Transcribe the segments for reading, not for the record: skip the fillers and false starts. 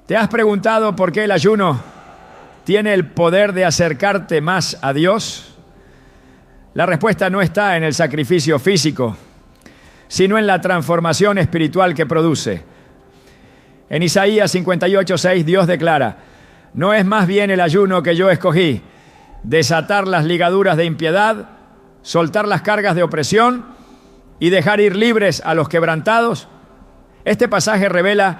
¿Te has preguntado por qué el ayuno tiene el poder de acercarte más a Dios? La respuesta no está en el sacrificio físico, sino en la transformación espiritual que produce. En Isaías 58:6 Dios declara: no es más bien el ayuno que yo escogí, desatar las ligaduras de impiedad, soltar las cargas de opresión y dejar ir libres a los quebrantados. Este pasaje revela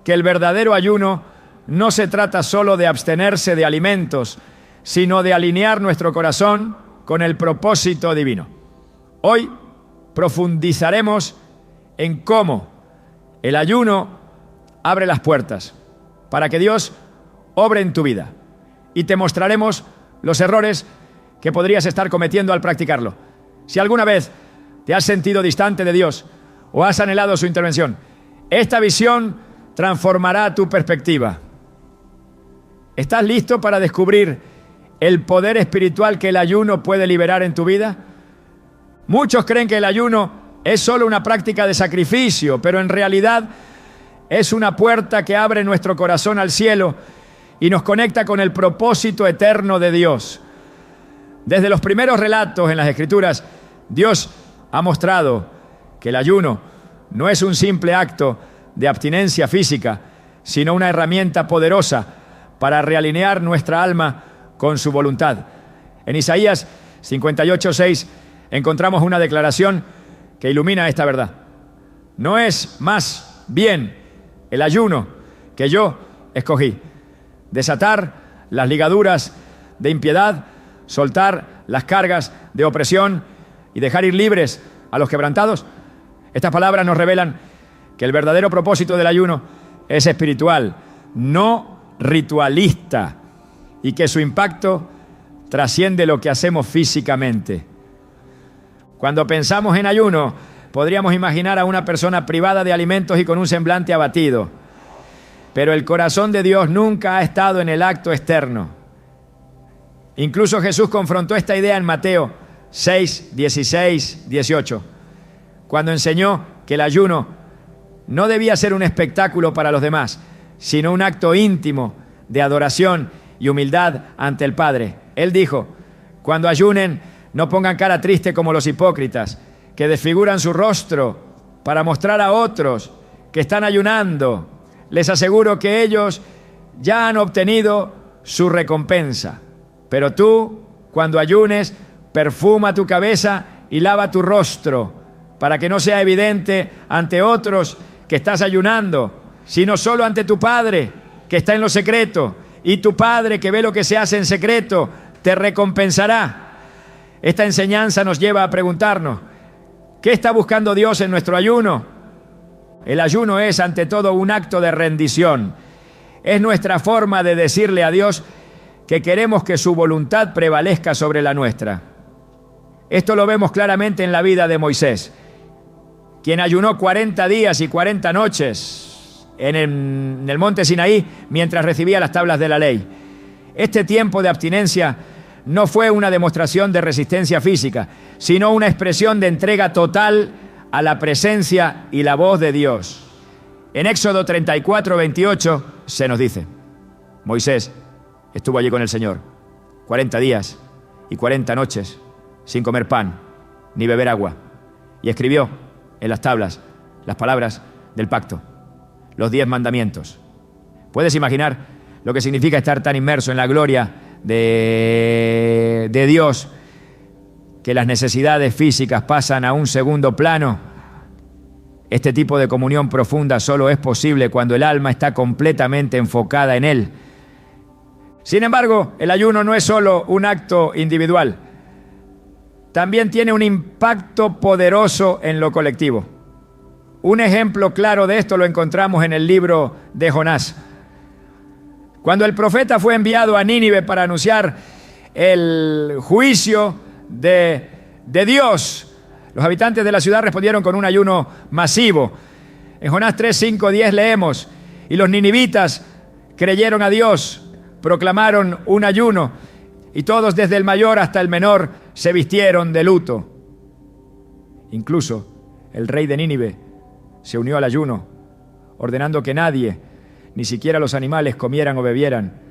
que el verdadero ayuno no se trata solo de abstenerse de alimentos, sino de alinear nuestro corazón con el propósito divino. Hoy profundizaremos en cómo el ayuno abre las puertas para que Dios obre en tu vida, y te mostraremos los errores que podrías estar cometiendo al practicarlo. Si alguna vez te has sentido distante de Dios o has anhelado su intervención, esta visión transformará tu perspectiva. ¿Estás listo para descubrir el poder espiritual que el ayuno puede liberar en tu vida? Muchos creen que el ayuno es solo una práctica de sacrificio, pero en realidad es una puerta que abre nuestro corazón al cielo y nos conecta con el propósito eterno de Dios. Desde los primeros relatos en las Escrituras, Dios ha mostrado que el ayuno no es un simple acto de abstinencia física, sino una herramienta poderosa para realinear nuestra alma con su voluntad. En Isaías 58:6 encontramos una declaración que ilumina esta verdad. No es más bien el ayuno que yo escogí, desatar las ligaduras de impiedad, soltar las cargas de opresión y dejar ir libres a los quebrantados. Estas palabras nos revelan que el verdadero propósito del ayuno es espiritual, no ritualista, y que su impacto trasciende lo que hacemos físicamente. Cuando pensamos en ayuno, podríamos imaginar a una persona privada de alimentos y con un semblante abatido. Pero el corazón de Dios nunca ha estado en el acto externo. Incluso Jesús confrontó esta idea en Mateo 6, 16, 18, cuando enseñó que el ayuno no debía ser un espectáculo para los demás, sino un acto íntimo de adoración y humildad ante el Padre. Él dijo: cuando ayunen, no pongan cara triste como los hipócritas, que desfiguran su rostro para mostrar a otros que están ayunando. Les aseguro que ellos ya han obtenido su recompensa. Pero tú, cuando ayunes, perfuma tu cabeza y lava tu rostro, para que no sea evidente ante otros que estás ayunando, sino solo ante tu Padre que está en lo secreto, y tu Padre que ve lo que se hace en secreto te recompensará. Esta enseñanza nos lleva a preguntarnos: ¿qué está buscando Dios en nuestro ayuno? El ayuno es ante todo un acto de rendición. Es nuestra forma de decirle a Dios que queremos que su voluntad prevalezca sobre la nuestra. Esto lo vemos claramente en la vida de Moisés, quien ayunó 40 días y 40 noches en el monte Sinaí mientras recibía las tablas de la ley. Este tiempo de abstinencia no fue una demostración de resistencia física, sino una expresión de entrega total a la presencia y la voz de Dios. En Éxodo 34:28 se nos dice: Moisés estuvo allí con el Señor 40 días y 40 noches sin comer pan ni beber agua, y escribió en las tablas las palabras del pacto, los 10 mandamientos. ¿Puedes imaginar lo que significa estar tan inmerso en la gloria de Dios que las necesidades físicas pasan a un segundo plano? Este tipo de comunión profunda solo es posible cuando el alma está completamente enfocada en Él. Sin embargo, el ayuno no es solo un acto individual, también tiene un impacto poderoso en lo colectivo. Un ejemplo claro de esto lo encontramos en el libro de Jonás. Cuando el profeta fue enviado a Nínive para anunciar el juicio de Dios, los habitantes de la ciudad respondieron con un ayuno masivo. En Jonás 3, 5, 10 leemos: y los ninivitas creyeron a Dios, proclamaron un ayuno, y todos desde el mayor hasta el menor se vistieron de luto. Incluso el rey de Nínive se unió al ayuno, ordenando que nadie ni siquiera los animales comieran o bebieran.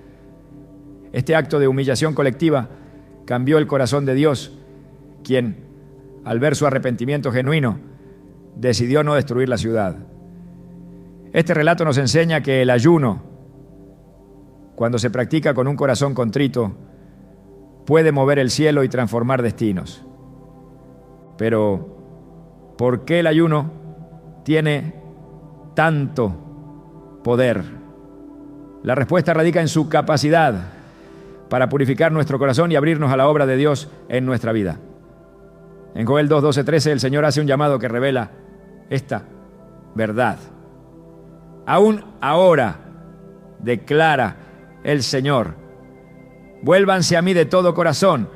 Este acto de humillación colectiva cambió el corazón de Dios, quien, al ver su arrepentimiento genuino, decidió no destruir la ciudad. Este relato nos enseña que el ayuno, cuando se practica con un corazón contrito, puede mover el cielo y transformar destinos. Pero, ¿por qué el ayuno tiene tanto poder? La respuesta radica en su capacidad para purificar nuestro corazón y abrirnos a la obra de Dios en nuestra vida. En Joel 2, 12, 13, el Señor hace un llamado que revela esta verdad. Aún ahora, declara el Señor, vuélvanse a mí de todo corazón,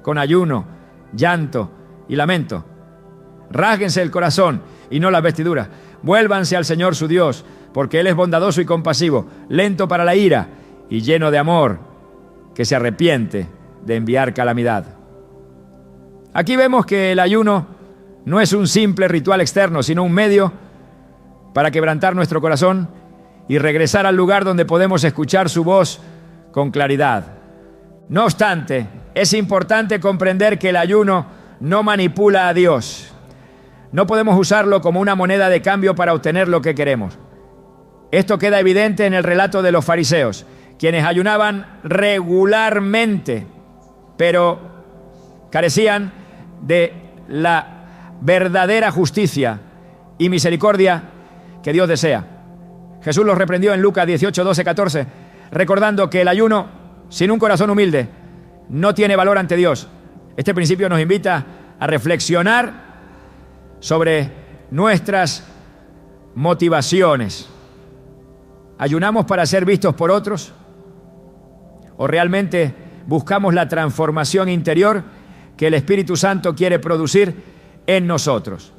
con ayuno, llanto y lamento. Rásguense el corazón y no las vestiduras. Vuélvanse al Señor su Dios, porque Él es bondadoso y compasivo, lento para la ira y lleno de amor, que se arrepiente de enviar calamidad. Aquí vemos que el ayuno no es un simple ritual externo, sino un medio para quebrantar nuestro corazón y regresar al lugar donde podemos escuchar su voz con claridad. No obstante, es importante comprender que el ayuno no manipula a Dios. No podemos usarlo como una moneda de cambio para obtener lo que queremos. Esto queda evidente en el relato de los fariseos, quienes ayunaban regularmente, pero carecían de la verdadera justicia y misericordia que Dios desea. Jesús los reprendió en Lucas 18, 12, 14, recordando que el ayuno sin un corazón humilde no tiene valor ante Dios. Este principio nos invita a reflexionar sobre nuestras motivaciones. ¿Ayunamos para ser vistos por otros? ¿O realmente buscamos la transformación interior que el Espíritu Santo quiere producir en nosotros?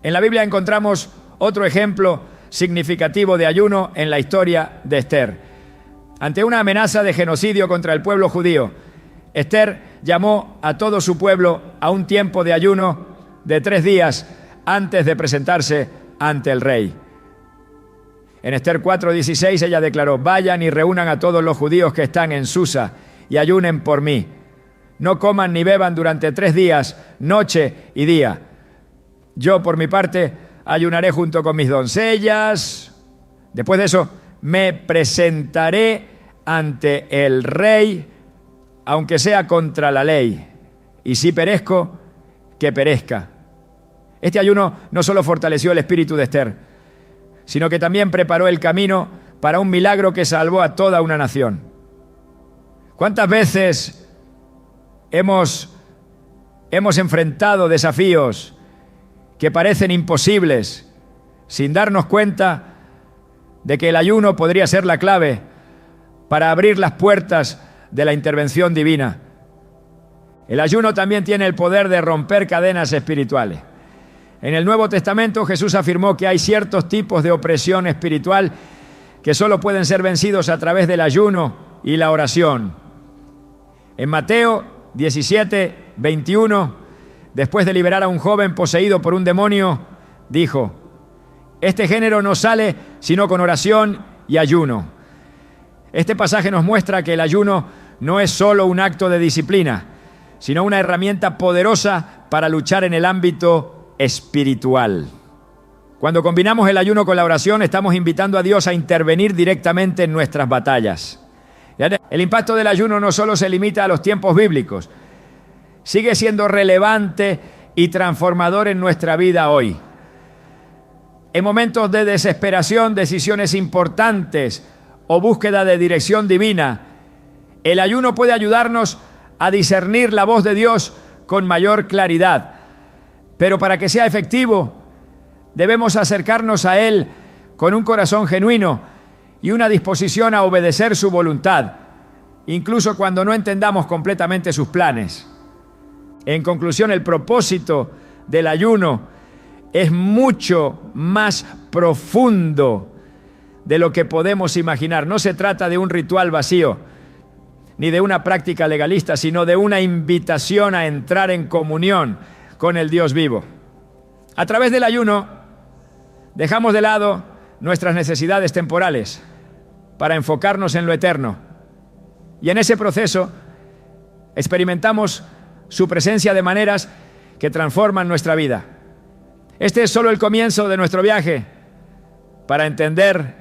En la Biblia encontramos otro ejemplo significativo de ayuno en la historia de Esther. Ante una amenaza de genocidio contra el pueblo judío, Esther llamó a todo su pueblo a un tiempo de ayuno de 3 días antes de presentarse ante el rey. En Esther 4:16 ella declaró: vayan y reúnan a todos los judíos que están en Susa y ayunen por mí. No coman ni beban durante 3 días, noche y día. Yo, por mi parte, ayunaré junto con mis doncellas. Después de eso, me presentaré ante el rey, aunque sea contra la ley. Y si perezco, que perezca. Este ayuno no solo fortaleció el espíritu de Esther, sino que también preparó el camino para un milagro que salvó a toda una nación. ¿Cuántas veces hemos enfrentado desafíos que parecen imposibles sin darnos cuenta de que el ayuno podría ser la clave para abrir las puertas de la intervención divina? El ayuno también tiene el poder de romper cadenas espirituales. En el Nuevo Testamento Jesús afirmó que hay ciertos tipos de opresión espiritual que solo pueden ser vencidos a través del ayuno y la oración. En Mateo 17, 21, después de liberar a un joven poseído por un demonio, dijo: este género no sale sino con oración y ayuno. Este pasaje nos muestra que el ayuno no es solo un acto de disciplina, sino una herramienta poderosa para luchar en el ámbito espiritual. Cuando combinamos el ayuno con la oración, estamos invitando a Dios a intervenir directamente en nuestras batallas. El impacto del ayuno no solo se limita a los tiempos bíblicos, sigue siendo relevante y transformador en nuestra vida hoy. En momentos de desesperación, decisiones importantes o búsqueda de dirección divina, el ayuno puede ayudarnos a discernir la voz de Dios con mayor claridad. Pero para que sea efectivo, debemos acercarnos a Él con un corazón genuino y una disposición a obedecer su voluntad, incluso cuando no entendamos completamente sus planes. En conclusión, el propósito del ayuno es mucho más profundo de lo que podemos imaginar. No se trata de un ritual vacío, ni de una práctica legalista, sino de una invitación a entrar en comunión con el Dios vivo. A través del ayuno dejamos de lado nuestras necesidades temporales para enfocarnos en lo eterno. Y en ese proceso experimentamos su presencia de maneras que transforman nuestra vida. Este es solo el comienzo de nuestro viaje para entender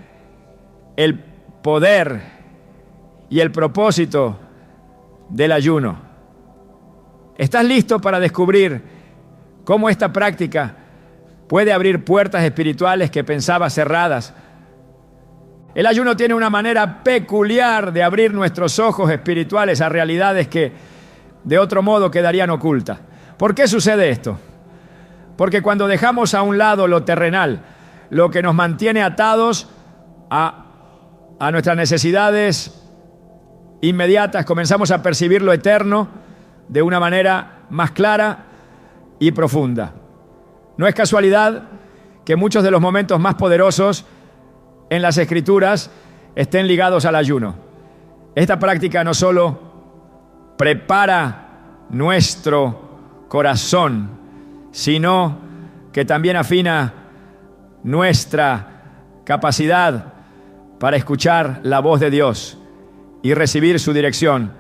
el poder y el propósito del ayuno. ¿Estás listo para descubrir cómo esta práctica puede abrir puertas espirituales que pensabas cerradas? El ayuno tiene una manera peculiar de abrir nuestros ojos espirituales a realidades que de otro modo quedarían ocultas. ¿Por qué sucede esto? Porque cuando dejamos a un lado lo terrenal, lo que nos mantiene atados a nuestras necesidades inmediatas, comenzamos a percibir lo eterno de una manera más clara y profunda. No es casualidad que muchos de los momentos más poderosos en las Escrituras estén ligados al ayuno. Esta práctica no solo prepara nuestro corazón, sino que también afina nuestra capacidad para escuchar la voz de Dios y recibir su dirección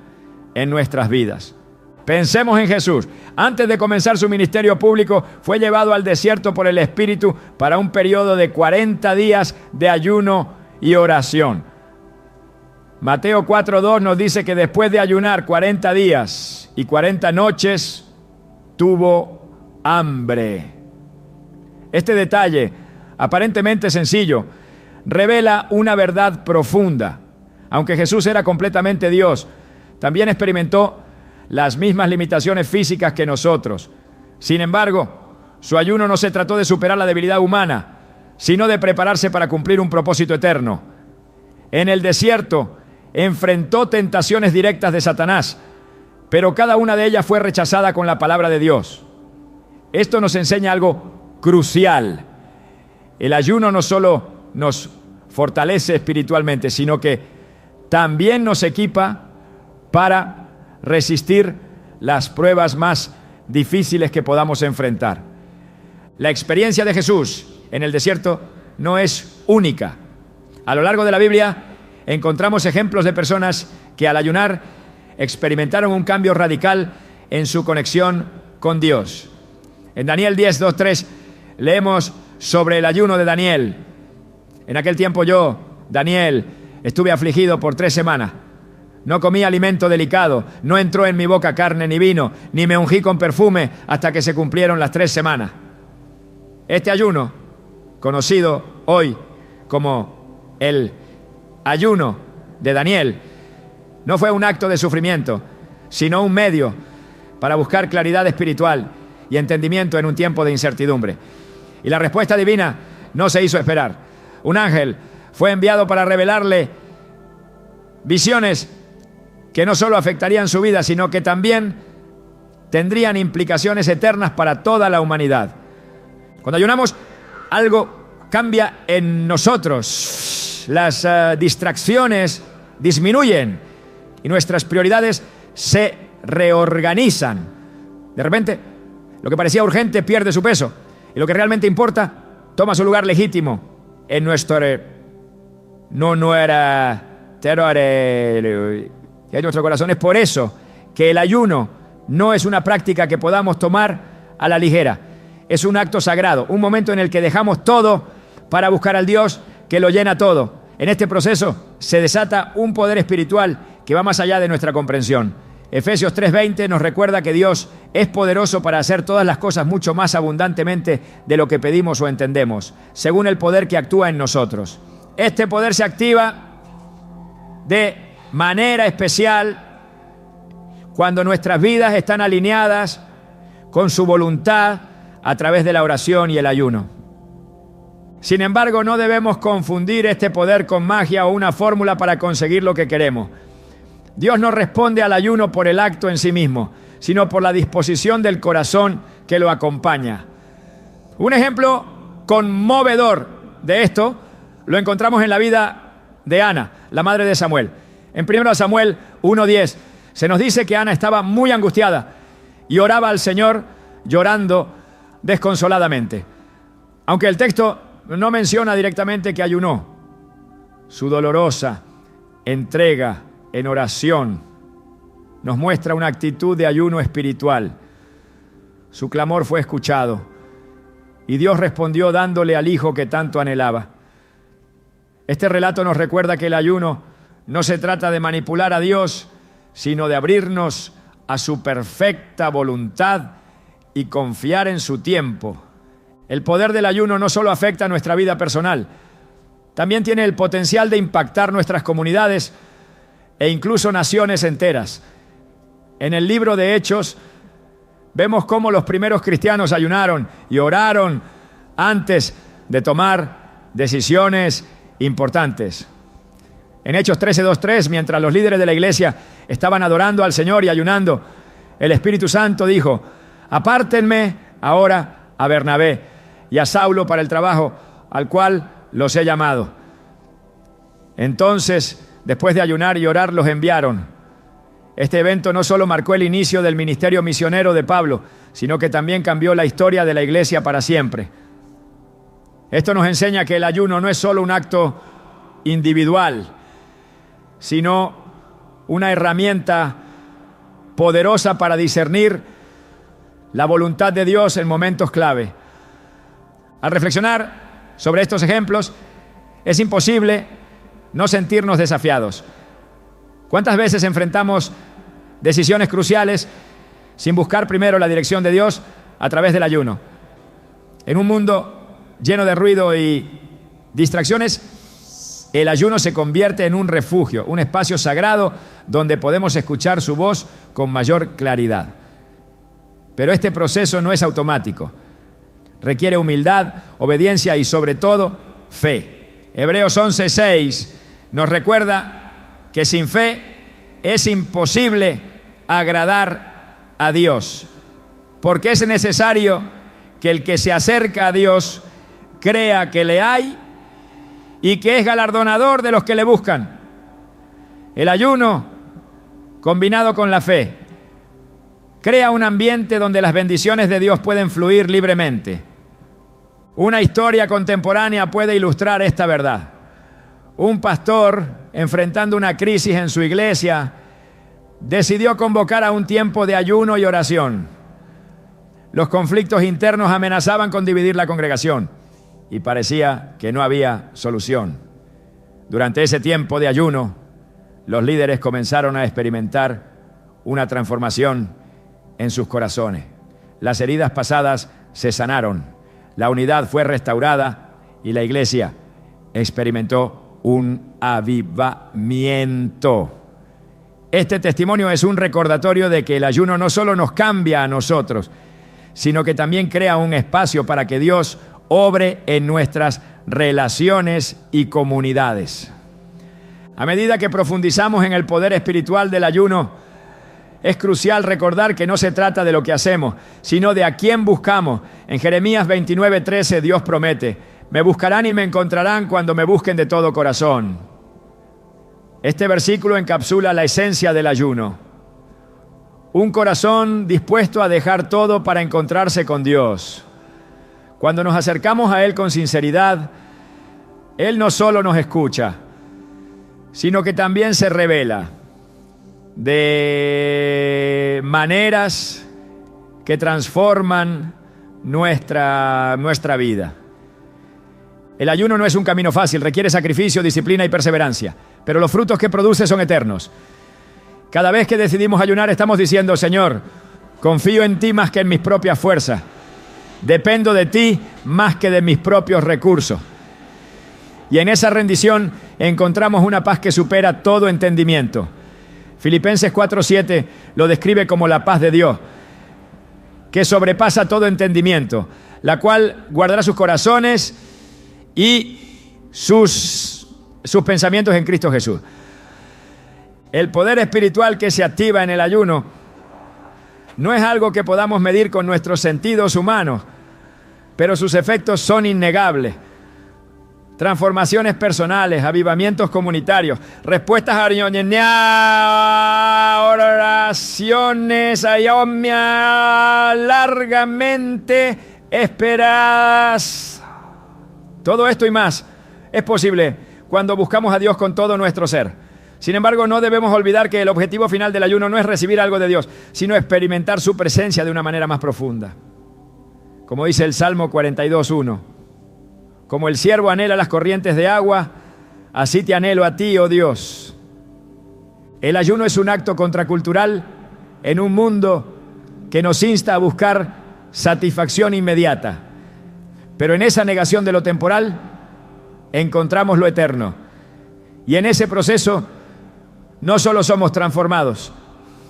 en nuestras vidas. Pensemos en Jesús. Antes de comenzar su ministerio público, fue llevado al desierto por el Espíritu para un periodo de 40 días de ayuno y oración. Mateo 4:2 nos dice que después de ayunar 40 días y 40 noches, tuvo hambre. Este detalle, aparentemente sencillo, revela una verdad profunda. Aunque Jesús era completamente Dios, también experimentó las mismas limitaciones físicas que nosotros. Sin embargo, su ayuno no se trató de superar la debilidad humana, sino de prepararse para cumplir un propósito eterno. En el desierto enfrentó tentaciones directas de Satanás, pero cada una de ellas fue rechazada con la palabra de Dios. Esto nos enseña algo crucial. El ayuno no solo nos fortalece espiritualmente, sino que también nos equipa para resistir las pruebas más difíciles que podamos enfrentar. La experiencia de Jesús en el desierto no es única. A lo largo de la Biblia encontramos ejemplos de personas que al ayunar experimentaron un cambio radical en su conexión con Dios. En Daniel 10:2-3 leemos sobre el ayuno de Daniel. En aquel tiempo yo, Daniel, estuve afligido por 3 semanas. No comí alimento delicado, no entró en mi boca carne ni vino, ni me ungí con perfume hasta que se cumplieron las 3 semanas. Este ayuno, conocido hoy como el ayuno de Daniel, no fue un acto de sufrimiento, sino un medio para buscar claridad espiritual y entendimiento en un tiempo de incertidumbre. Y la respuesta divina no se hizo esperar. Un ángel fue enviado para revelarle visiones que no solo afectarían su vida, sino que también tendrían implicaciones eternas para toda la humanidad. Cuando ayunamos, algo cambia en nosotros. Las distracciones disminuyen y nuestras prioridades se reorganizan. De repente, lo que parecía urgente pierde su peso y lo que realmente importa toma su lugar legítimo en nuestro en nuestro corazón. Es por eso que el ayuno no es una práctica que podamos tomar a la ligera. Es un acto sagrado, un momento en el que dejamos todo para buscar al Dios que lo llena todo. En este proceso se desata un poder espiritual que va más allá de nuestra comprensión. Efesios 3:20 nos recuerda que Dios es poderoso para hacer todas las cosas mucho más abundantemente de lo que pedimos o entendemos, según el poder que actúa en nosotros. Este poder se activa de manera especial cuando nuestras vidas están alineadas con su voluntad a través de la oración y el ayuno. Sin embargo, no debemos confundir este poder con magia o una fórmula para conseguir lo que queremos. Dios no responde al ayuno por el acto en sí mismo, sino por la disposición del corazón que lo acompaña. Un ejemplo conmovedor de esto lo encontramos en la vida de Ana, la madre de Samuel. En 1 Samuel 1:10 se nos dice que Ana estaba muy angustiada y oraba al Señor llorando desconsoladamente. Aunque el texto no menciona directamente que ayunó, Su dolorosa entrega en oración nos muestra una actitud de ayuno espiritual. Su clamor fue escuchado y Dios respondió dándole al Hijo que tanto anhelaba. Este relato nos recuerda que el ayuno no se trata de manipular a Dios, sino de abrirnos a su perfecta voluntad y confiar en su tiempo. El poder del ayuno no solo afecta a nuestra vida personal, también tiene el potencial de impactar nuestras comunidades e incluso naciones enteras. En el libro de Hechos vemos cómo los primeros cristianos ayunaron y oraron antes de tomar decisiones importantes. En Hechos 13:2-3, mientras los líderes de la iglesia estaban adorando al Señor y ayunando, el Espíritu Santo dijo: apártenme ahora a Bernabé y a Saulo para el trabajo al cual los he llamado. Entonces, después de ayunar y orar, los enviaron. Este evento no solo marcó el inicio del ministerio misionero de Pablo, sino que también cambió la historia de la iglesia para siempre. Esto nos enseña que el ayuno no es solo un acto individual, sino una herramienta poderosa para discernir la voluntad de Dios en momentos clave. Al reflexionar sobre estos ejemplos, es imposible no sentirnos desafiados. ¿Cuántas veces enfrentamos decisiones cruciales sin buscar primero la dirección de Dios a través del ayuno? En un mundo lleno de ruido y distracciones, el ayuno se convierte en un refugio, un espacio sagrado donde podemos escuchar su voz con mayor claridad. Pero este proceso no es automático. Requiere humildad, obediencia y sobre todo fe. Hebreos 11:6 nos recuerda que sin fe es imposible agradar a Dios, porque es necesario que el que se acerca a Dios crea que le hay y que es galardonador de los que le buscan. El ayuno, combinado con la fe, crea un ambiente donde las bendiciones de Dios pueden fluir libremente. Una historia contemporánea puede ilustrar esta verdad. Un pastor, enfrentando una crisis en su iglesia, decidió convocar a un tiempo de ayuno y oración. Los conflictos internos amenazaban con dividir la congregación y parecía que no había solución. Durante ese tiempo de ayuno, los líderes comenzaron a experimentar una transformación en sus corazones. Las heridas pasadas se sanaron, la unidad fue restaurada y la iglesia experimentó un avivamiento. Este testimonio es un recordatorio de que el ayuno no solo nos cambia a nosotros, sino que también crea un espacio para que Dios obre en nuestras relaciones y comunidades. A medida que profundizamos en el poder espiritual del ayuno, es crucial recordar que no se trata de lo que hacemos, sino de a quién buscamos. En Jeremías 29:13 Dios promete: me buscarán y me encontrarán cuando me busquen de todo corazón. Este versículo encapsula la esencia del ayuno. Un corazón dispuesto a dejar todo para encontrarse con Dios. Cuando nos acercamos a Él con sinceridad, Él no solo nos escucha, sino que también se revela de maneras que transforman nuestra vida. El ayuno no es un camino fácil, requiere sacrificio, disciplina y perseverancia, pero los frutos que produce son eternos. Cada vez que decidimos ayunar estamos diciendo: Señor, confío en ti más que en mis propias fuerzas. Dependo de ti más que de mis propios recursos. Y en esa rendición encontramos una paz que supera todo entendimiento. Filipenses 4:7 lo describe como la paz de Dios, que sobrepasa todo entendimiento, la cual guardará sus corazones y sus pensamientos en Cristo Jesús. El poder espiritual que se activa en el ayuno no es algo que podamos medir con nuestros sentidos humanos, pero sus efectos son innegables. Transformaciones personales, avivamientos comunitarios, respuestas a oraciones largamente esperadas. Todo esto y más es posible cuando buscamos a Dios con todo nuestro ser. Sin embargo, no debemos olvidar que el objetivo final del ayuno no es recibir algo de Dios, sino experimentar su presencia de una manera más profunda. Como dice el Salmo 42:1, como el ciervo anhela las corrientes de agua, así te anhelo a ti, oh Dios. El ayuno es un acto contracultural en un mundo que nos insta a buscar satisfacción inmediata. Pero en esa negación de lo temporal encontramos lo eterno. Y en ese proceso no solo somos transformados,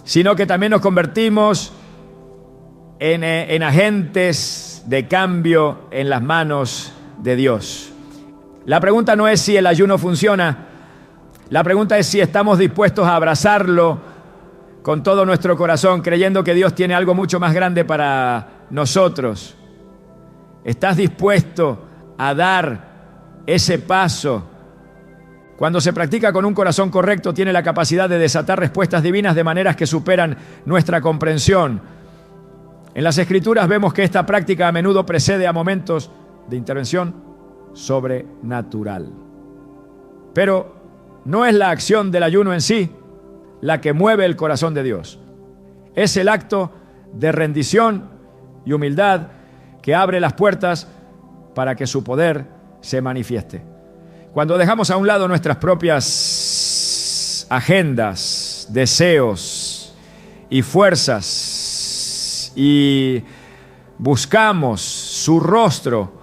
sino que también nos convertimos en agentes de cambio en las manos de Dios. La pregunta no es si el ayuno funciona, la pregunta es si estamos dispuestos a abrazarlo con todo nuestro corazón, creyendo que Dios tiene algo mucho más grande para nosotros. ¿Estás dispuesto a dar ese paso? Cuando se practica con un corazón correcto, tiene la capacidad de desatar respuestas divinas de maneras que superan nuestra comprensión. En las Escrituras vemos que esta práctica a menudo precede a momentos de intervención sobrenatural. Pero no es la acción del ayuno en sí la que mueve el corazón de Dios. Es el acto de rendición y humildad que abre las puertas para que su poder se manifieste. Cuando dejamos a un lado nuestras propias agendas, deseos y fuerzas y buscamos su rostro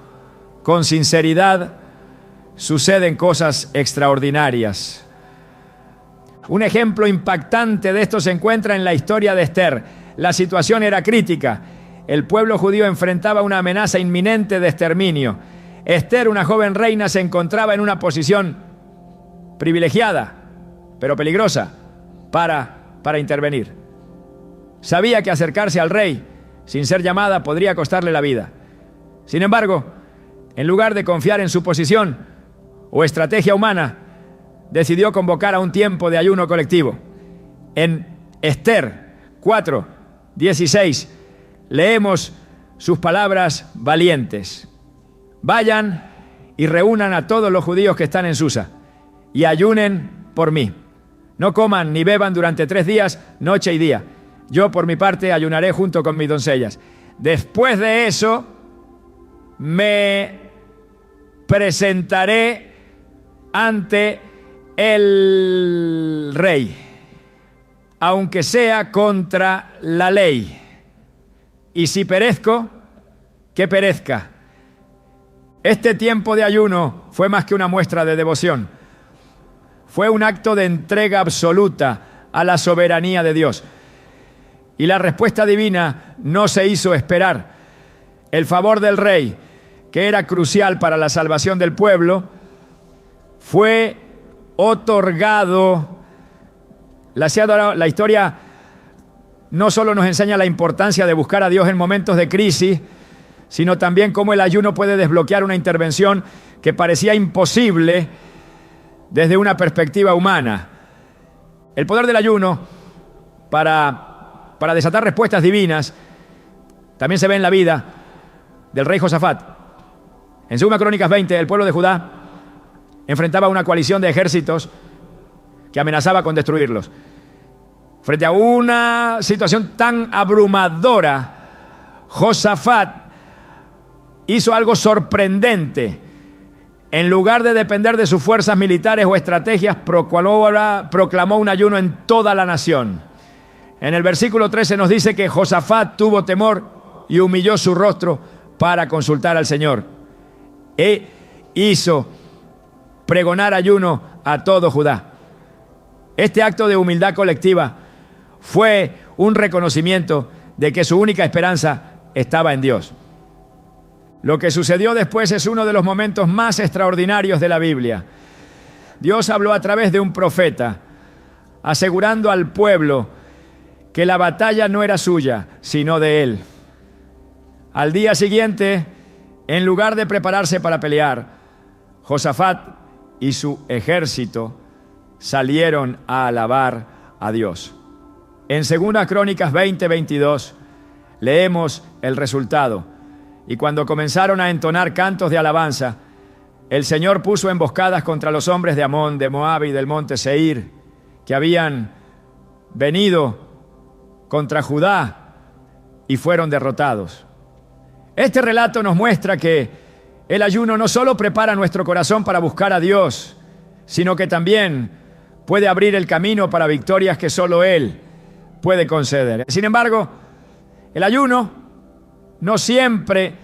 con sinceridad, suceden cosas extraordinarias. Un ejemplo impactante de esto se encuentra en la historia de Esther. La situación era crítica. El pueblo judío enfrentaba una amenaza inminente de exterminio. Esther, una joven reina, se encontraba en una posición privilegiada, pero peligrosa, para intervenir. Sabía que acercarse al rey sin ser llamada podría costarle la vida. Sin embargo, en lugar de confiar en su posición o estrategia humana, decidió convocar a un tiempo de ayuno colectivo. En Esther 4:16 leemos sus palabras valientes. Vayan y reúnan a todos los judíos que están en Susa y ayunen por mí. No coman ni beban durante 3 días, noche y día. Yo por mi parte ayunaré junto con mis doncellas. Después de eso me presentaré ante el rey, aunque sea contra la ley. Y si perezco, que perezca. Este tiempo de ayuno fue más que una muestra de devoción. Fue un acto de entrega absoluta a la soberanía de Dios. Y la respuesta divina no se hizo esperar. El favor del rey, que era crucial para la salvación del pueblo, fue otorgado. La historia no solo nos enseña la importancia de buscar a Dios en momentos de crisis, sino también cómo el ayuno puede desbloquear una intervención que parecía imposible desde una perspectiva humana. El poder del ayuno para desatar respuestas divinas también se ve en la vida del rey Josafat. En 2 Crónicas 20, el pueblo de Judá enfrentaba una coalición de ejércitos que amenazaba con destruirlos. Frente a una situación tan abrumadora, Josafat hizo algo sorprendente. En lugar de depender de sus fuerzas militares o estrategias, proclamó un ayuno en toda la nación. En el versículo 13 nos dice que Josafat tuvo temor y humilló su rostro para consultar al Señor. E hizo pregonar ayuno a todo Judá. Este acto de humildad colectiva fue un reconocimiento de que su única esperanza estaba en Dios. Lo que sucedió después es uno de los momentos más extraordinarios de la Biblia. Dios habló a través de un profeta, asegurando al pueblo que la batalla no era suya, sino de él. Al día siguiente, en lugar de prepararse para pelear, Josafat y su ejército salieron a alabar a Dios. En 2 Crónicas 20:22 leemos el resultado. Y cuando comenzaron a entonar cantos de alabanza, el Señor puso emboscadas contra los hombres de Amón, de Moab y del monte Seir, que habían venido contra Judá y fueron derrotados. Este relato nos muestra que el ayuno no solo prepara nuestro corazón para buscar a Dios, sino que también puede abrir el camino para victorias que solo Él puede conceder. Sin embargo, el ayuno no siempre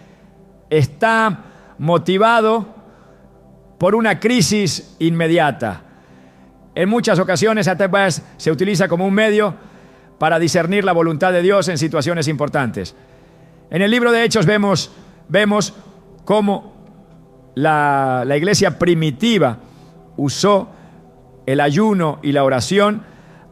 está motivado por una crisis inmediata. En muchas ocasiones además se utiliza como un medio para discernir la voluntad de Dios en situaciones importantes. En el libro de Hechos vemos cómo la iglesia primitiva usó el ayuno y la oración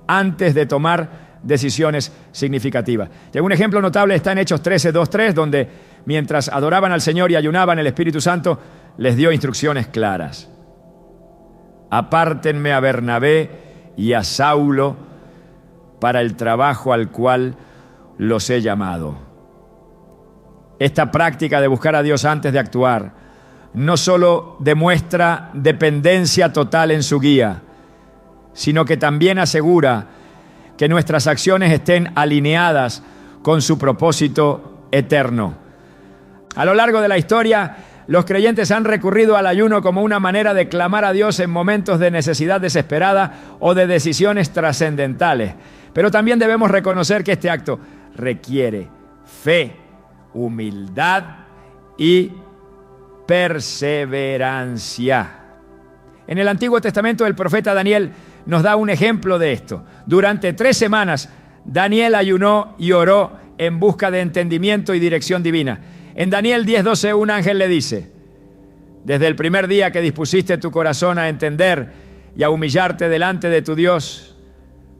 antes de tomar decisiones significativas. Y un ejemplo notable está en Hechos 13:2-3, donde mientras adoraban al Señor y ayunaban, el Espíritu Santo les dio instrucciones claras. Apártenme a Bernabé y a Saulo para el trabajo al cual los he llamado. Esta práctica de buscar a Dios antes de actuar no solo demuestra dependencia total en su guía, sino que también asegura que nuestras acciones estén alineadas con su propósito eterno. A lo largo de la historia, los creyentes han recurrido al ayuno como una manera de clamar a Dios en momentos de necesidad desesperada o de decisiones trascendentales. Pero también debemos reconocer que este acto requiere fe, humildad y perseverancia. En el Antiguo Testamento, el profeta Daniel nos da un ejemplo de esto. Durante 3 semanas, Daniel ayunó y oró en busca de entendimiento y dirección divina. En Daniel 10:12, un ángel le dice: desde el primer día que dispusiste tu corazón a entender y a humillarte delante de tu Dios,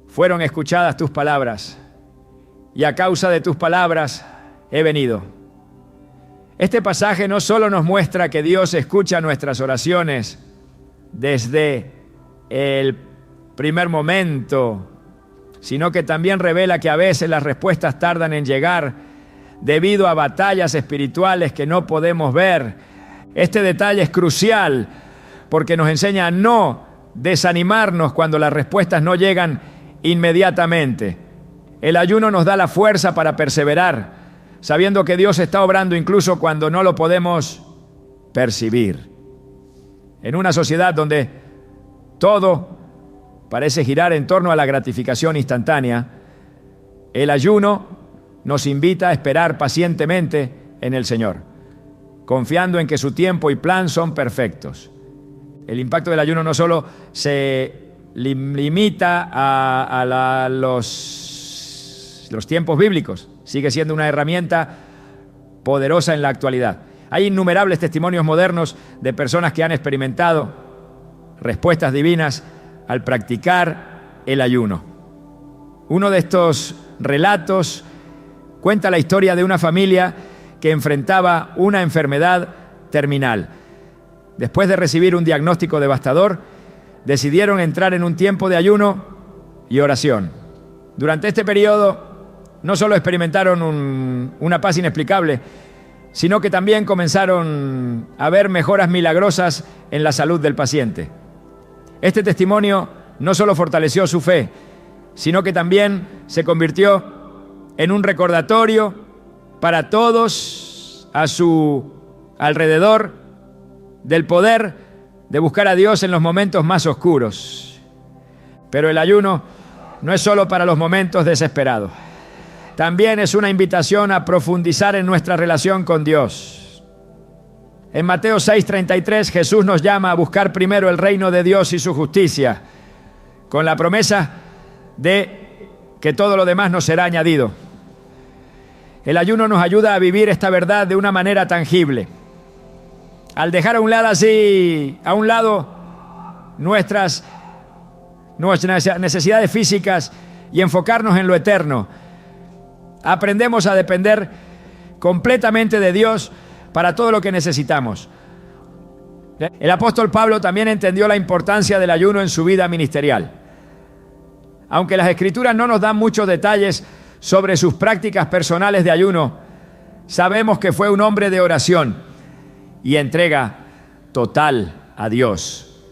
fueron escuchadas tus palabras, y a causa de tus palabras he venido. Este pasaje no solo nos muestra que Dios escucha nuestras oraciones desde el primer momento, sino que también revela que a veces las respuestas tardan en llegar debido a batallas espirituales que no podemos ver. Este detalle es crucial porque nos enseña a no desanimarnos cuando las respuestas no llegan inmediatamente. El ayuno nos da la fuerza para perseverar, sabiendo que Dios está obrando incluso cuando no lo podemos percibir. En una sociedad donde todo parece girar en torno a la gratificación instantánea, el ayuno nos invita a esperar pacientemente en el Señor, confiando en que su tiempo y plan son perfectos. El impacto del ayuno no solo se limita a los tiempos bíblicos, sigue siendo una herramienta poderosa en la actualidad. Hay innumerables testimonios modernos de personas que han experimentado respuestas divinas al practicar el ayuno. Uno de estos relatos cuenta la historia de una familia que enfrentaba una enfermedad terminal. Después de recibir un diagnóstico devastador, decidieron entrar en un tiempo de ayuno y oración. Durante este periodo, no solo experimentaron una paz inexplicable, sino que también comenzaron a ver mejoras milagrosas en la salud del paciente. Este testimonio no solo fortaleció su fe, sino que también se convirtió en un recordatorio para todos a su alrededor del poder de buscar a Dios en los momentos más oscuros. Pero el ayuno no es solo para los momentos desesperados. También es una invitación a profundizar en nuestra relación con Dios. En Mateo 6:33, Jesús nos llama a buscar primero el reino de Dios y su justicia, con la promesa de que todo lo demás nos será añadido. El ayuno nos ayuda a vivir esta verdad de una manera tangible. Al dejar a un lado nuestras necesidades físicas y enfocarnos en lo eterno, aprendemos a depender completamente de Dios para todo lo que necesitamos. El apóstol Pablo también entendió la importancia del ayuno en su vida ministerial. Aunque las Escrituras no nos dan muchos detalles sobre sus prácticas personales de ayuno, sabemos que fue un hombre de oración y entrega total a Dios.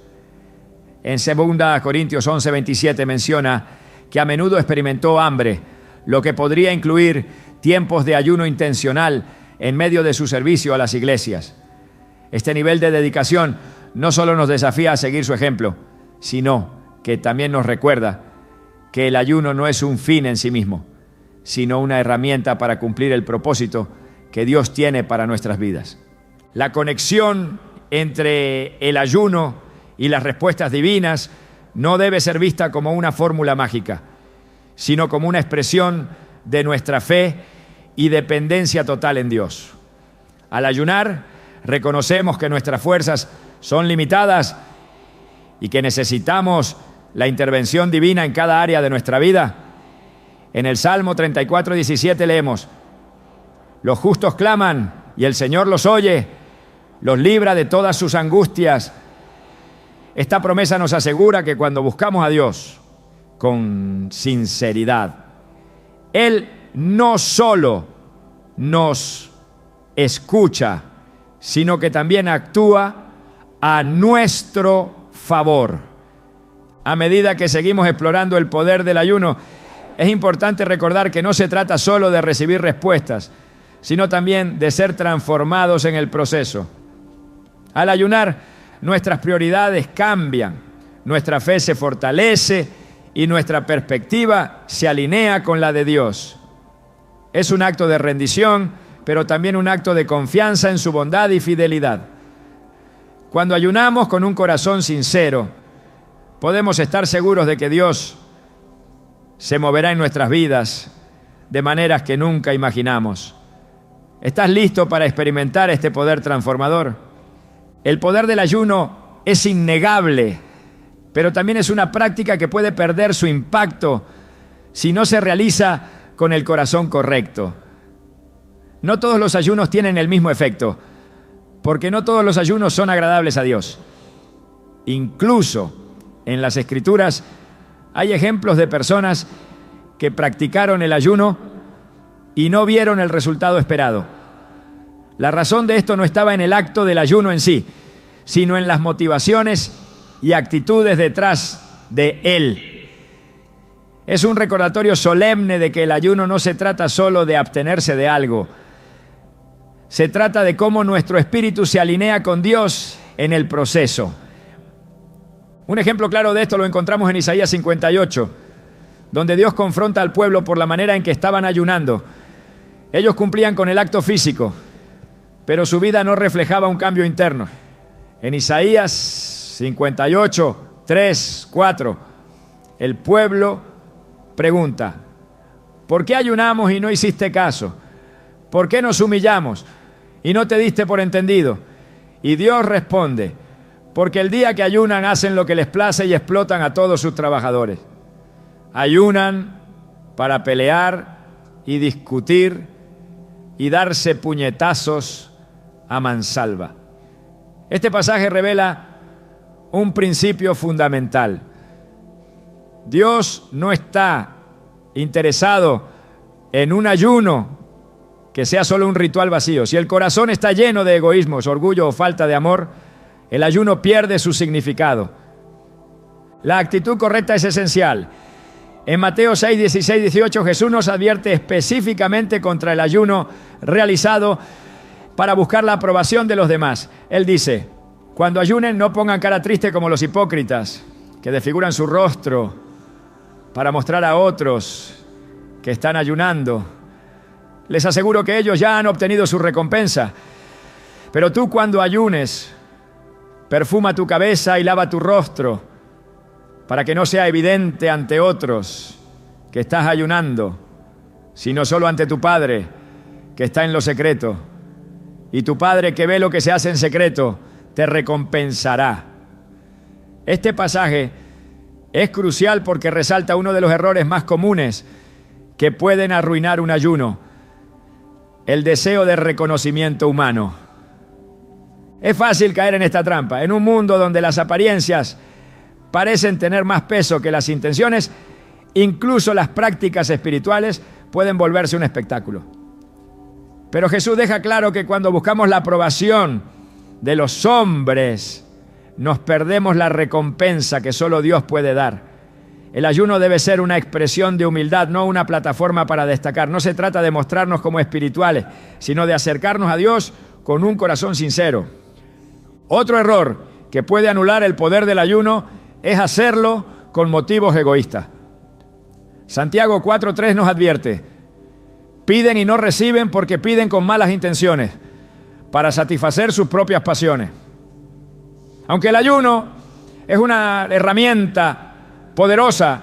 En 2 Corintios 11:27 menciona que a menudo experimentó hambre, lo que podría incluir tiempos de ayuno intencional en medio de su servicio a las iglesias. Este nivel de dedicación no solo nos desafía a seguir su ejemplo, sino que también nos recuerda que el ayuno no es un fin en sí mismo, sino una herramienta para cumplir el propósito que Dios tiene para nuestras vidas. La conexión entre el ayuno y las respuestas divinas no debe ser vista como una fórmula mágica, sino como una expresión de nuestra fe y dependencia total en Dios. Al ayunar, reconocemos que nuestras fuerzas son limitadas y que necesitamos la intervención divina en cada área de nuestra vida. En el Salmo 34:17 leemos: los justos claman y el Señor los oye, los libra de todas sus angustias. Esta promesa nos asegura que cuando buscamos a Dios con sinceridad, Él no solo nos escucha, sino que también actúa a nuestro favor. A medida que seguimos explorando el poder del ayuno, es importante recordar que no se trata solo de recibir respuestas, sino también de ser transformados en el proceso. Al ayunar, nuestras prioridades cambian, nuestra fe se fortalece y nuestra perspectiva se alinea con la de Dios. Es un acto de rendición, pero también un acto de confianza en su bondad y fidelidad. Cuando ayunamos con un corazón sincero, podemos estar seguros de que Dios se moverá en nuestras vidas de maneras que nunca imaginamos. ¿Estás listo para experimentar este poder transformador? El poder del ayuno es innegable, pero también es una práctica que puede perder su impacto si no se realiza con el corazón correcto. No todos los ayunos tienen el mismo efecto, porque no todos los ayunos son agradables a Dios. Incluso en las Escrituras hay ejemplos de personas que practicaron el ayuno y no vieron el resultado esperado. La razón de esto no estaba en el acto del ayuno en sí, sino en las motivaciones y actitudes detrás de él. Es un recordatorio solemne de que el ayuno no se trata solo de abstenerse de algo. Se trata de cómo nuestro espíritu se alinea con Dios en el proceso. Un ejemplo claro de esto lo encontramos en Isaías 58, donde Dios confronta al pueblo por la manera en que estaban ayunando. Ellos cumplían con el acto físico, pero su vida no reflejaba un cambio interno. En Isaías 58, 3, 4, el pueblo pregunta: ¿por qué ayunamos y no hiciste caso? ¿Por qué nos humillamos y no te diste por entendido? Y Dios responde: porque el día que ayunan hacen lo que les place y explotan a todos sus trabajadores. Ayunan para pelear y discutir y darse puñetazos a mansalva. Este pasaje revela un principio fundamental. Dios no está interesado en un ayuno que sea solo un ritual vacío. Si el corazón está lleno de egoísmos, orgullo o falta de amor, el ayuno pierde su significado. La actitud correcta es esencial. En Mateo 6, 16, 18, Jesús nos advierte específicamente contra el ayuno realizado para buscar la aprobación de los demás. Él dice: cuando ayunen, no pongan cara triste como los hipócritas, que desfiguran su rostro para mostrar a otros que están ayunando. Les aseguro que ellos ya han obtenido su recompensa. Pero tú, cuando ayunes, perfuma tu cabeza y lava tu rostro, para que no sea evidente ante otros que estás ayunando, sino solo ante tu Padre que está en lo secreto. Y tu Padre, que ve lo que se hace en secreto, te recompensará. Este pasaje es crucial porque resalta uno de los errores más comunes que pueden arruinar un ayuno: el deseo de reconocimiento humano. Es fácil caer en esta trampa. En un mundo donde las apariencias parecen tener más peso que las intenciones, incluso las prácticas espirituales pueden volverse un espectáculo. Pero Jesús deja claro que cuando buscamos la aprobación de los hombres, nos perdemos la recompensa que solo Dios puede dar. El ayuno debe ser una expresión de humildad, no una plataforma para destacar. No se trata de mostrarnos como espirituales, sino de acercarnos a Dios con un corazón sincero. Otro error que puede anular el poder del ayuno es hacerlo con motivos egoístas. Santiago 4:3 nos advierte: piden y no reciben porque piden con malas intenciones, para satisfacer sus propias pasiones. Aunque el ayuno es una herramienta poderosa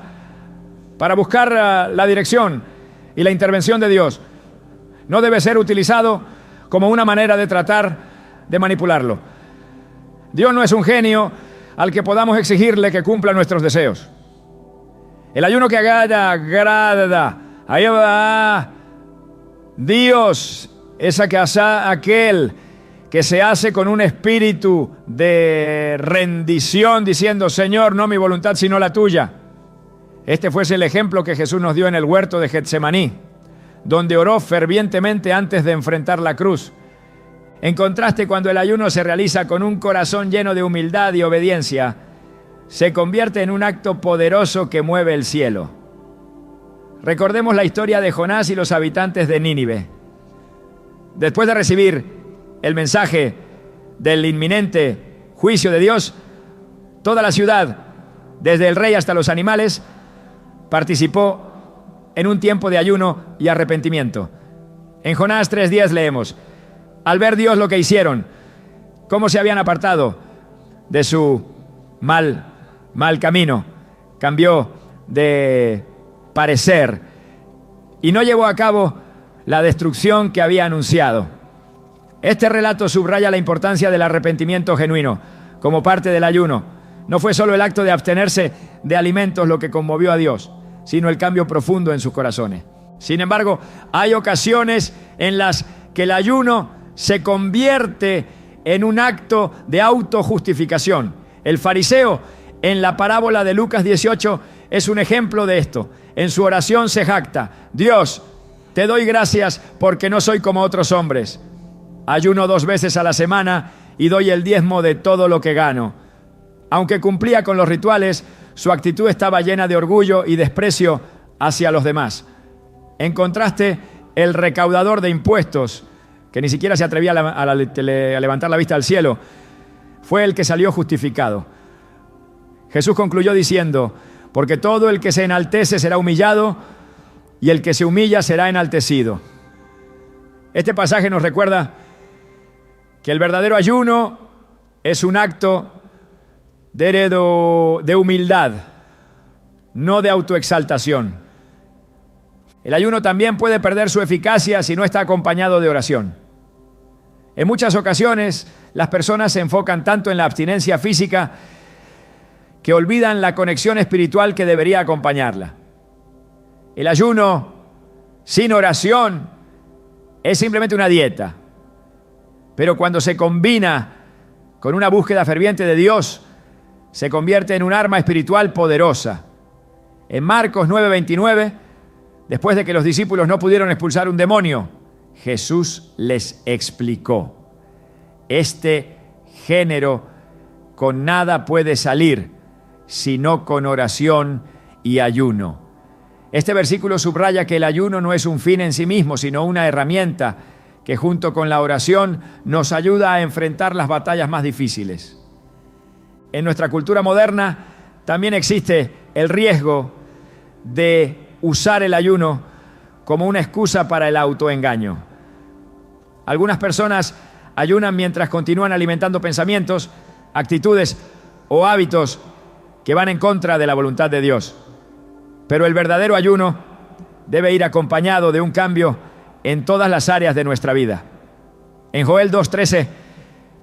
para buscar la dirección y la intervención de Dios, no debe ser utilizado como una manera de tratar de manipularlo. Dios no es un genio al que podamos exigirle que cumpla nuestros deseos. El ayuno que agrada a Jehová Dios es aquel que se hace con un espíritu de rendición, diciendo: Señor, no mi voluntad sino la tuya. Este fuese el ejemplo que Jesús nos dio en el huerto de Getsemaní, donde oró fervientemente antes de enfrentar la cruz. En contraste, cuando el ayuno se realiza con un corazón lleno de humildad y obediencia, se convierte en un acto poderoso que mueve el cielo. Recordemos la historia de Jonás y los habitantes de Nínive. Después de recibir el mensaje del inminente juicio de Dios, toda la ciudad, desde el rey hasta los animales, participó en un tiempo de ayuno y arrepentimiento. En Jonás 3:10 leemos: al ver Dios lo que hicieron, cómo se habían apartado de su mal camino, cambió de parecer y no llevó a cabo la destrucción que había anunciado. Este relato subraya la importancia del arrepentimiento genuino como parte del ayuno. No fue solo el acto de abstenerse de alimentos lo que conmovió a Dios, sino el cambio profundo en sus corazones. Sin embargo, hay ocasiones en las que el ayuno se convierte en un acto de autojustificación. El fariseo, en la parábola de Lucas 18, es un ejemplo de esto. En su oración se jacta: Dios, te doy gracias porque no soy como otros hombres. Ayuno 2 veces a la semana y doy el diezmo de todo lo que gano. Aunque cumplía con los rituales, su actitud estaba llena de orgullo y desprecio hacia los demás. En contraste, el recaudador de impuestos, que ni siquiera se atrevía a levantar la vista al cielo, fue el que salió justificado. Jesús concluyó diciendo: porque todo el que se enaltece será humillado, y el que se humilla será enaltecido. Este pasaje nos recuerda que el verdadero ayuno es un acto de humildad, no de autoexaltación. El ayuno también puede perder su eficacia si no está acompañado de oración. En muchas ocasiones, las personas se enfocan tanto en la abstinencia física que olvidan la conexión espiritual que debería acompañarla. El ayuno sin oración es simplemente una dieta. Pero cuando se combina con una búsqueda ferviente de Dios, se convierte en un arma espiritual poderosa. En Marcos 9:29, después de que los discípulos no pudieron expulsar un demonio, Jesús les explicó: este género con nada puede salir, sino con oración y ayuno. Este versículo subraya que el ayuno no es un fin en sí mismo, sino una herramienta que junto con la oración nos ayuda a enfrentar las batallas más difíciles. En nuestra cultura moderna también existe el riesgo de usar el ayuno como una excusa para el autoengaño. Algunas personas ayunan mientras continúan alimentando pensamientos, actitudes o hábitos que van en contra de la voluntad de Dios. Pero el verdadero ayuno debe ir acompañado de un cambio en todas las áreas de nuestra vida. En Joel 2:13,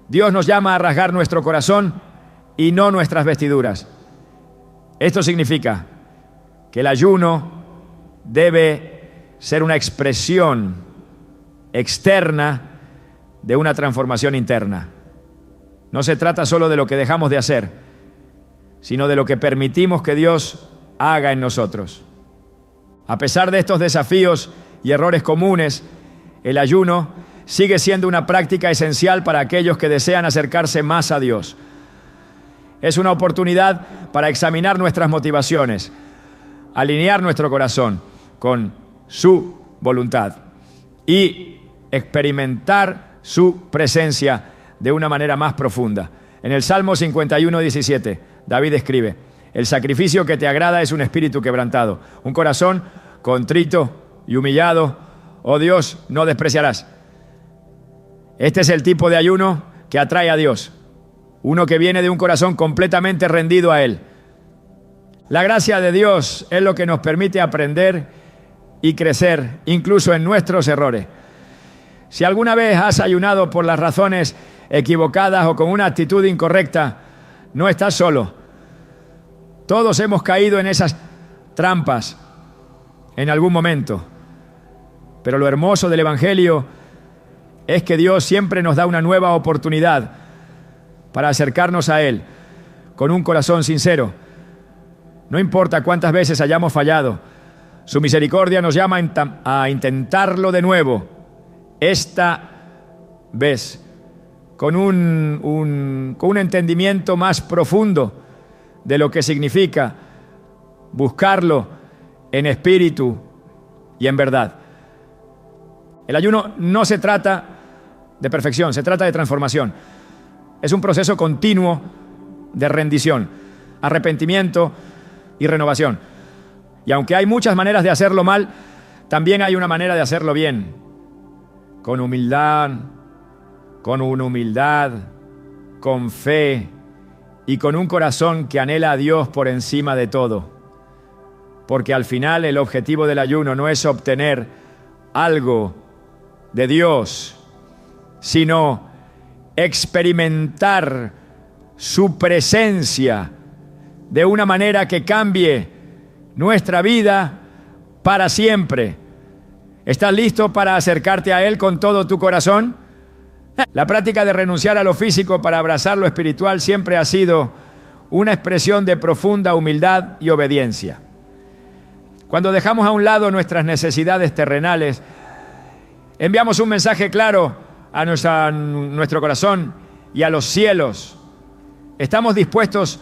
Dios nos llama a rasgar nuestro corazón y no nuestras vestiduras. Esto significa que el ayuno debe ser una expresión externa de una transformación interna. No se trata solo de lo que dejamos de hacer, sino de lo que permitimos que Dios haga en nosotros. A pesar de estos desafíos y errores comunes, el ayuno sigue siendo una práctica esencial para aquellos que desean acercarse más a Dios. Es una oportunidad para examinar nuestras motivaciones, alinear nuestro corazón con su voluntad y experimentar su presencia de una manera más profunda. En el Salmo 51:17, David escribe: el sacrificio que te agrada es un espíritu quebrantado, un corazón contrito y humillado, oh Dios, no despreciarás. Este es el tipo de ayuno que atrae a Dios, uno que viene de un corazón completamente rendido a Él. La gracia de Dios es lo que nos permite aprender y crecer, incluso en nuestros errores. Si alguna vez has ayunado por las razones equivocadas o con una actitud incorrecta, no estás solo. Todos hemos caído en esas trampas en algún momento. Pero lo hermoso del Evangelio es que Dios siempre nos da una nueva oportunidad para acercarnos a Él con un corazón sincero. No importa cuántas veces hayamos fallado, su misericordia nos llama a intentarlo de nuevo, esta vez, con un entendimiento más profundo de lo que significa buscarlo en espíritu y en verdad. El ayuno no se trata de perfección, se trata de transformación. Es un proceso continuo de rendición, arrepentimiento y renovación. Y aunque hay muchas maneras de hacerlo mal, también hay una manera de hacerlo bien, con humildad, con fe y con un corazón que anhela a Dios por encima de todo. Porque al final el objetivo del ayuno no es obtener algo de Dios, sino experimentar su presencia de una manera que cambie nuestra vida para siempre. ¿Estás listo para acercarte a Él con todo tu corazón? La práctica de renunciar a lo físico para abrazar lo espiritual siempre ha sido una expresión de profunda humildad y obediencia. Cuando dejamos a un lado nuestras necesidades terrenales, enviamos un mensaje claro a nuestro corazón y a los cielos. Estamos dispuestos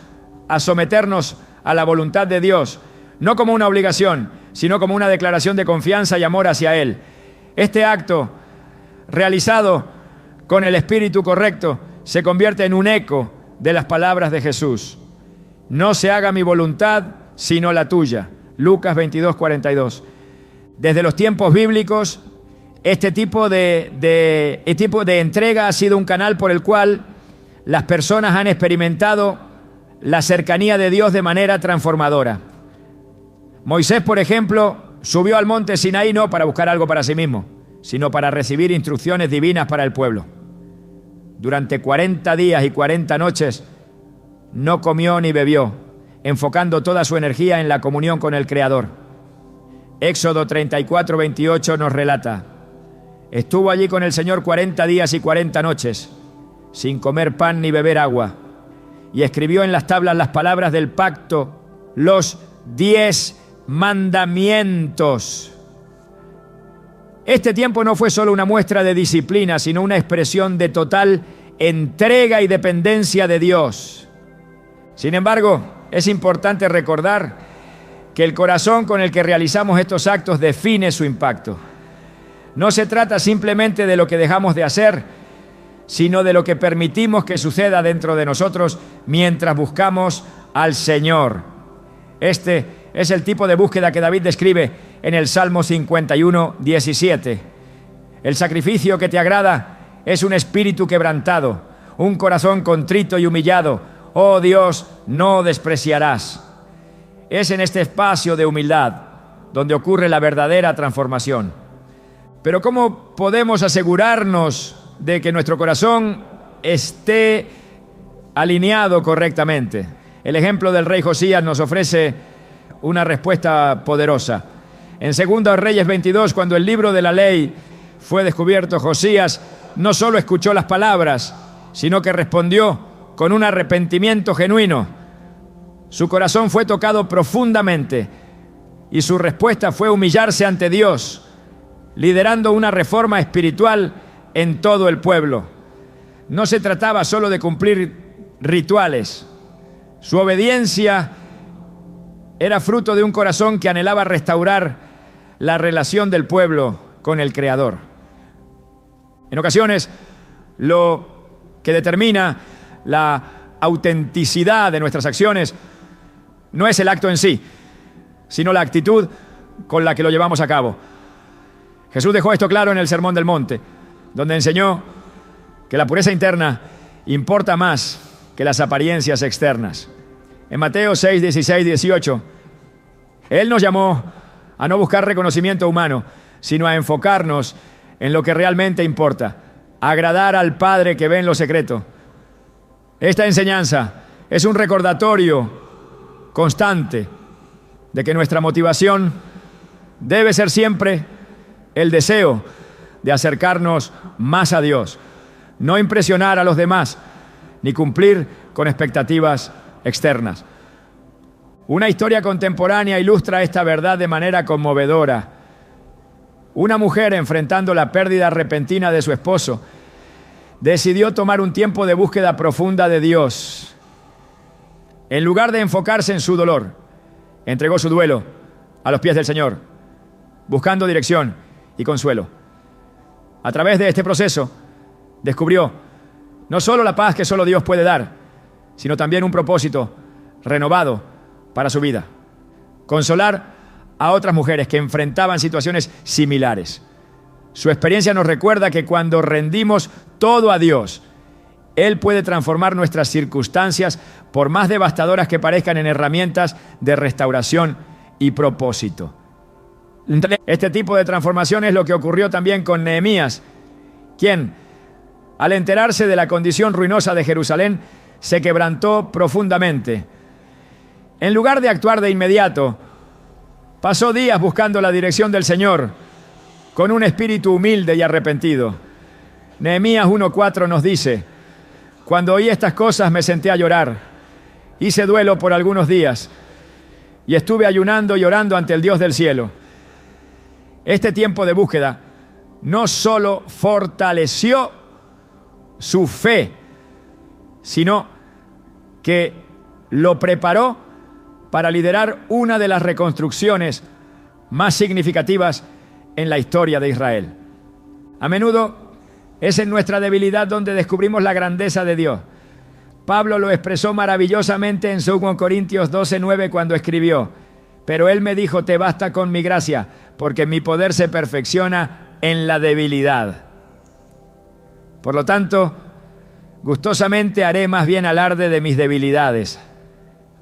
a someternos a la voluntad de Dios, no como una obligación, sino como una declaración de confianza y amor hacia Él. Este acto, realizado con el espíritu correcto, se convierte en un eco de las palabras de Jesús. No se haga mi voluntad, sino la tuya. Lucas 22:42. Desde los tiempos bíblicos, este tipo de entrega ha sido un canal por el cual las personas han experimentado la cercanía de Dios de manera transformadora. Moisés, por ejemplo, subió al monte Sinaí no para buscar algo para sí mismo, sino para recibir instrucciones divinas para el pueblo. Durante 40 días y 40 noches no comió ni bebió, enfocando toda su energía en la comunión con el Creador. Éxodo 34:28 nos relata: estuvo allí con el Señor 40 días y 40 noches, sin comer pan ni beber agua, y escribió en las tablas las palabras del pacto, los 10 mandamientos. Este tiempo no fue solo una muestra de disciplina, sino una expresión de total entrega y dependencia de Dios. Sin embargo, es importante recordar que el corazón con el que realizamos estos actos define su impacto. No se trata simplemente de lo que dejamos de hacer, sino de lo que permitimos que suceda dentro de nosotros mientras buscamos al Señor. Este es el tipo de búsqueda que David describe en el Salmo 51:17. El sacrificio que te agrada es un espíritu quebrantado, un corazón contrito y humillado. Oh Dios, no despreciarás. Es en este espacio de humildad donde ocurre la verdadera transformación. Pero ¿cómo podemos asegurarnos de que nuestro corazón esté alineado correctamente? El ejemplo del rey Josías nos ofrece una respuesta poderosa. En 2 Reyes 22, cuando el libro de la ley fue descubierto, Josías no solo escuchó las palabras, sino que respondió con un arrepentimiento genuino. Su corazón fue tocado profundamente y su respuesta fue humillarse ante Dios, liderando una reforma espiritual en todo el pueblo. No se trataba solo de cumplir rituales. Su obediencia era fruto de un corazón que anhelaba restaurar la relación del pueblo con el Creador. En ocasiones, lo que determina la autenticidad de nuestras acciones no es el acto en sí, sino la actitud con la que lo llevamos a cabo. Jesús dejó esto claro en el Sermón del Monte, donde enseñó que la pureza interna importa más que las apariencias externas. En Mateo 6, 16, 18, Él nos llamó a no buscar reconocimiento humano, sino a enfocarnos en lo que realmente importa, agradar al Padre que ve en lo secreto. Esta enseñanza es un recordatorio constante de que nuestra motivación debe ser siempre el deseo de acercarnos más a Dios, no impresionar a los demás, ni cumplir con expectativas externas. Una historia contemporánea ilustra esta verdad de manera conmovedora. Una mujer, enfrentando la pérdida repentina de su esposo, decidió tomar un tiempo de búsqueda profunda de Dios. En lugar de enfocarse en su dolor, entregó su duelo a los pies del Señor, buscando dirección y consuelo. A través de este proceso, descubrió no solo la paz que solo Dios puede dar, sino también un propósito renovado para su vida: consolar a otras mujeres que enfrentaban situaciones similares. Su experiencia nos recuerda que cuando rendimos todo a Dios, Él puede transformar nuestras circunstancias, por más devastadoras que parezcan, en herramientas de restauración y propósito. Este tipo de transformación es lo que ocurrió también con Nehemías, quien, al enterarse de la condición ruinosa de Jerusalén, se quebrantó profundamente. En lugar de actuar de inmediato, pasó días buscando la dirección del Señor con un espíritu humilde y arrepentido. Nehemías 1:4 nos dice: cuando oí estas cosas me senté a llorar, hice duelo por algunos días y estuve ayunando y orando ante el Dios del cielo. Este tiempo de búsqueda no solo fortaleció su fe, sino que lo preparó para liderar una de las reconstrucciones más significativas en la historia de Israel. A menudo es en nuestra debilidad donde descubrimos la grandeza de Dios. Pablo lo expresó maravillosamente en 2 Corintios 12:9 cuando escribió: pero Él me dijo, te basta con mi gracia, porque mi poder se perfecciona en la debilidad. Por lo tanto, gustosamente haré más bien alarde de mis debilidades,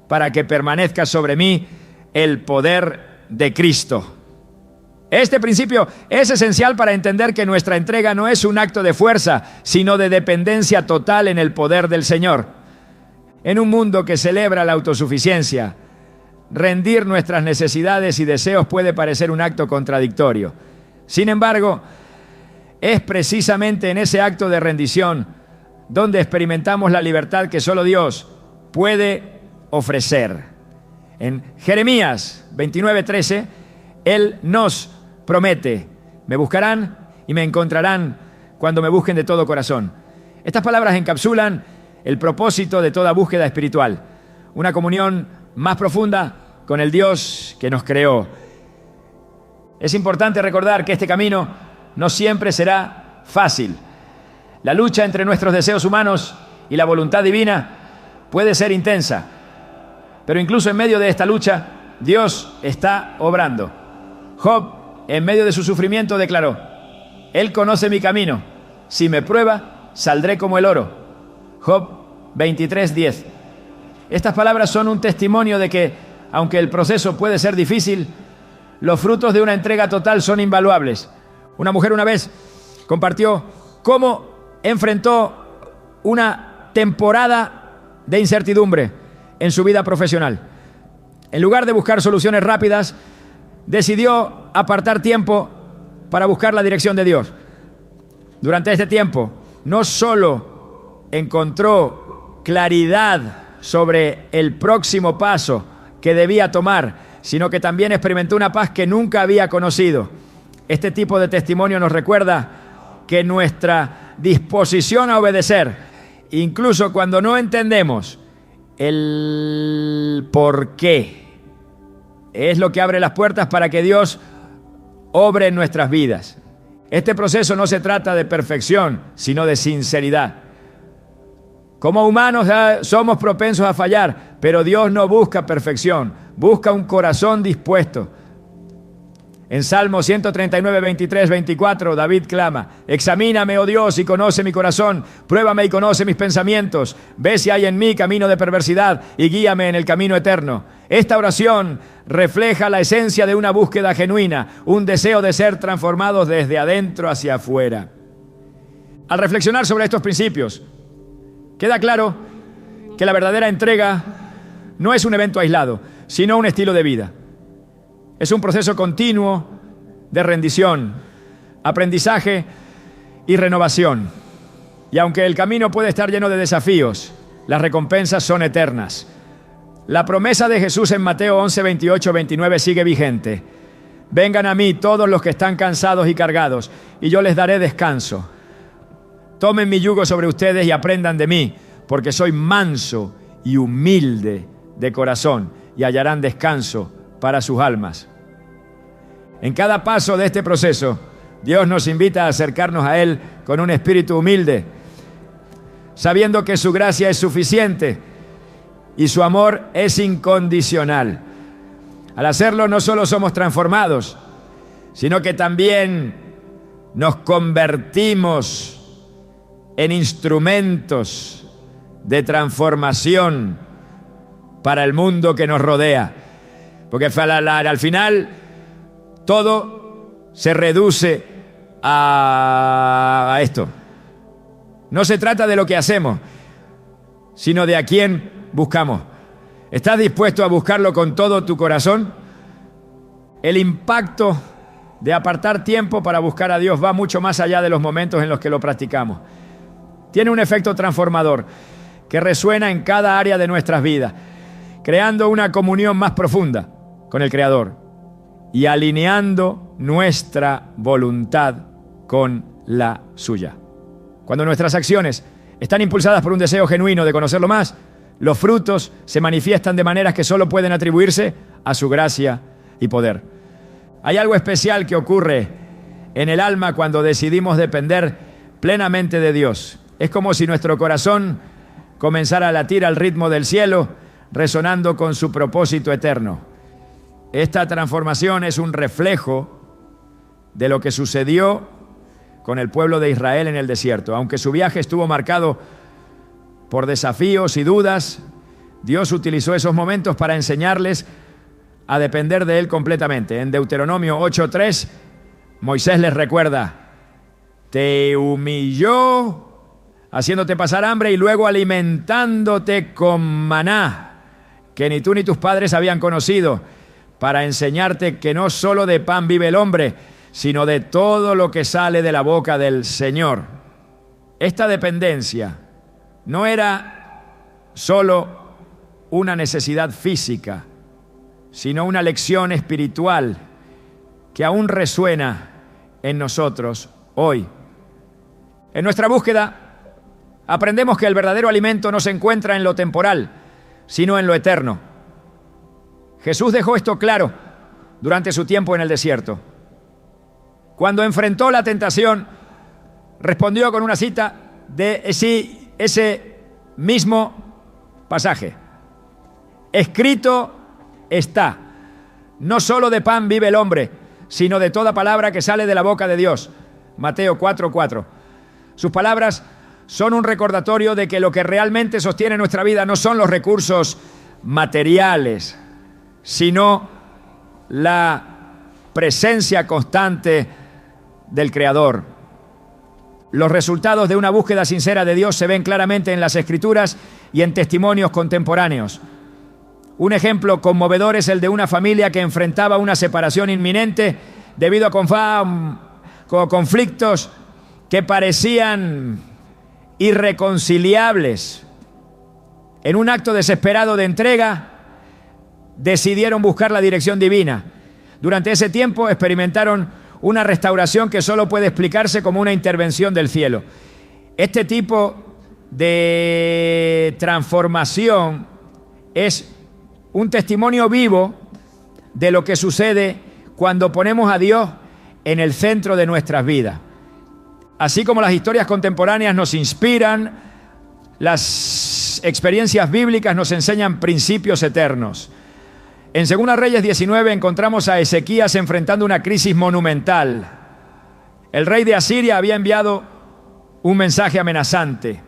para que permanezca sobre mí el poder de Cristo. Este principio es esencial para entender que nuestra entrega no es un acto de fuerza, sino de dependencia total en el poder del Señor. En un mundo que celebra la autosuficiencia, rendir nuestras necesidades y deseos puede parecer un acto contradictorio. Sin embargo, es precisamente en ese acto de rendición donde experimentamos la libertad que solo Dios puede ofrecer. En Jeremías 29:13, Él nos promete: me buscarán y me encontrarán cuando me busquen de todo corazón. Estas palabras encapsulan el propósito de toda búsqueda espiritual: una comunión más profunda con el Dios que nos creó. Es importante recordar que este camino no siempre será fácil. La lucha entre nuestros deseos humanos y la voluntad divina puede ser intensa, pero incluso en medio de esta lucha, Dios está obrando. Job, en medio de su sufrimiento, declaró: Él conoce mi camino, si me prueba, saldré como el oro. Job 23:10. Estas palabras son un testimonio de que, aunque el proceso puede ser difícil, los frutos de una entrega total son invaluables. Una mujer una vez compartió cómo enfrentó una temporada de incertidumbre en su vida profesional. En lugar de buscar soluciones rápidas, decidió apartar tiempo para buscar la dirección de Dios. Durante este tiempo, no solo encontró claridad sobre el próximo paso que debía tomar, sino que también experimentó una paz que nunca había conocido. Este tipo de testimonio nos recuerda que nuestra disposición a obedecer, incluso cuando no entendemos el por qué, es lo que abre las puertas para que Dios obre en nuestras vidas. Este proceso no se trata de perfección, sino de sinceridad. Como humanos somos propensos a fallar, pero Dios no busca perfección, busca un corazón dispuesto. En Salmo 139, 23, 24, David clama: examíname, oh Dios, y conoce mi corazón, pruébame y conoce mis pensamientos, ve si hay en mí camino de perversidad y guíame en el camino eterno. Esta oración refleja la esencia de una búsqueda genuina, un deseo de ser transformados desde adentro hacia afuera. Al reflexionar sobre estos principios, queda claro que la verdadera entrega no es un evento aislado, sino un estilo de vida. Es un proceso continuo de rendición, aprendizaje y renovación. Y aunque el camino puede estar lleno de desafíos, las recompensas son eternas. La promesa de Jesús en Mateo 11, 28, 29 sigue vigente. Vengan a mí todos los que están cansados y cargados, y yo les daré descanso. Tomen mi yugo sobre ustedes y aprendan de mí, porque soy manso y humilde de corazón, y hallarán descanso para sus almas. En cada paso de este proceso, Dios nos invita a acercarnos a Él con un espíritu humilde, sabiendo que su gracia es suficiente y su amor es incondicional. Al hacerlo, no solo somos transformados, sino que también nos convertimos en instrumentos de transformación para el mundo que nos rodea. Porque al final todo se reduce a esto. No se trata de lo que hacemos, sino de a quién buscamos. ¿Estás dispuesto a buscarlo con todo tu corazón? El impacto de apartar tiempo para buscar a Dios va mucho más allá de los momentos en los que lo practicamos. Tiene un efecto transformador que resuena en cada área de nuestras vidas, creando una comunión más profunda con el Creador y alineando nuestra voluntad con la suya. Cuando nuestras acciones están impulsadas por un deseo genuino de conocerlo más, los frutos se manifiestan de maneras que solo pueden atribuirse a su gracia y poder. Hay algo especial que ocurre en el alma cuando decidimos depender plenamente de Dios. Es como si nuestro corazón comenzara a latir al ritmo del cielo, resonando con su propósito eterno. Esta transformación es un reflejo de lo que sucedió con el pueblo de Israel en el desierto. Aunque su viaje estuvo marcado por desafíos y dudas, Dios utilizó esos momentos para enseñarles a depender de Él completamente. En Deuteronomio 8:3, Moisés les recuerda: te humilló haciéndote pasar hambre y luego alimentándote con maná, que ni tú ni tus padres habían conocido, para enseñarte que no solo de pan vive el hombre, sino de todo lo que sale de la boca del Señor. Esta dependencia no era solo una necesidad física, sino una lección espiritual que aún resuena en nosotros hoy. En nuestra búsqueda, aprendemos que el verdadero alimento no se encuentra en lo temporal, sino en lo eterno. Jesús dejó esto claro durante su tiempo en el desierto. Cuando enfrentó la tentación, respondió con una cita de ese mismo pasaje. Escrito está: no solo de pan vive el hombre, sino de toda palabra que sale de la boca de Dios. Mateo 4:4. Sus palabras son un recordatorio de que lo que realmente sostiene nuestra vida no son los recursos materiales, sino la presencia constante del Creador. Los resultados de una búsqueda sincera de Dios se ven claramente en las Escrituras y en testimonios contemporáneos. Un ejemplo conmovedor es el de una familia que enfrentaba una separación inminente debido a conflictos que parecían irreconciliables. En un acto desesperado de entrega, decidieron buscar la dirección divina. Durante ese tiempo experimentaron una restauración que solo puede explicarse como una intervención del cielo. Este tipo de transformación es un testimonio vivo de lo que sucede cuando ponemos a Dios en el centro de nuestras vidas. Así como las historias contemporáneas nos inspiran, las experiencias bíblicas nos enseñan principios eternos. En 2 Reyes 19 encontramos a Ezequías enfrentando una crisis monumental. El rey de Asiria había enviado un mensaje amenazante,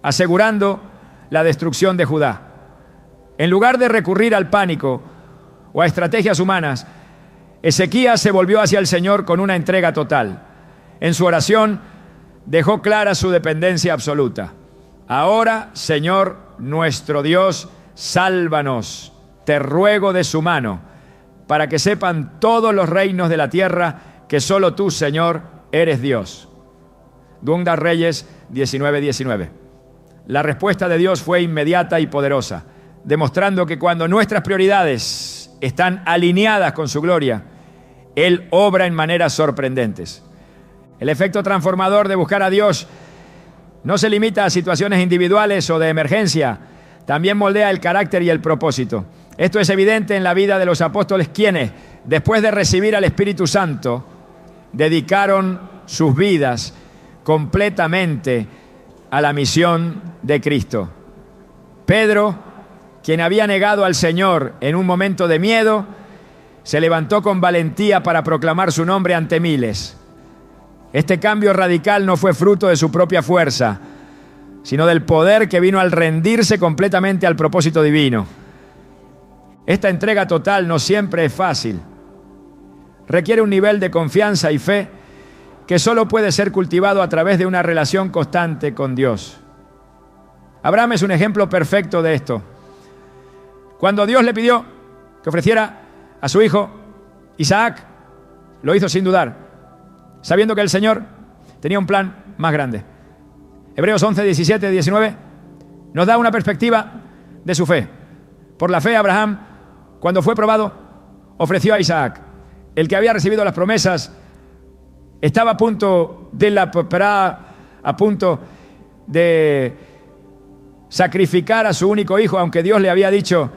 asegurando la destrucción de Judá. En lugar de recurrir al pánico o a estrategias humanas, Ezequías se volvió hacia el Señor con una entrega total. En su oración dejó clara su dependencia absoluta. Ahora, Señor nuestro Dios, sálvanos. Te ruego de su mano, para que sepan todos los reinos de la tierra que solo tú, Señor, eres Dios. 2 Reyes 19:19. La respuesta de Dios fue inmediata y poderosa, demostrando que cuando nuestras prioridades están alineadas con su gloria, Él obra en maneras sorprendentes. El efecto transformador de buscar a Dios no se limita a situaciones individuales o de emergencia, también moldea el carácter y el propósito. Esto es evidente en la vida de los apóstoles, quienes, después de recibir al Espíritu Santo, dedicaron sus vidas completamente a la misión de Cristo. Pedro, quien había negado al Señor en un momento de miedo, se levantó con valentía para proclamar su nombre ante miles. Este cambio radical no fue fruto de su propia fuerza, sino del poder que vino al rendirse completamente al propósito divino. Esta entrega total no siempre es fácil. Requiere un nivel de confianza y fe que solo puede ser cultivado a través de una relación constante con Dios. Abraham es un ejemplo perfecto de esto. Cuando Dios le pidió que ofreciera a su hijo Isaac, lo hizo sin dudar, sabiendo que el Señor tenía un plan más grande. Hebreos 11, 17, 19 nos da una perspectiva de su fe. Por la fe, Abraham, cuando fue probado, ofreció a Isaac. El que había recibido las promesas estaba a punto de sacrificar a su único hijo, aunque Dios le había dicho: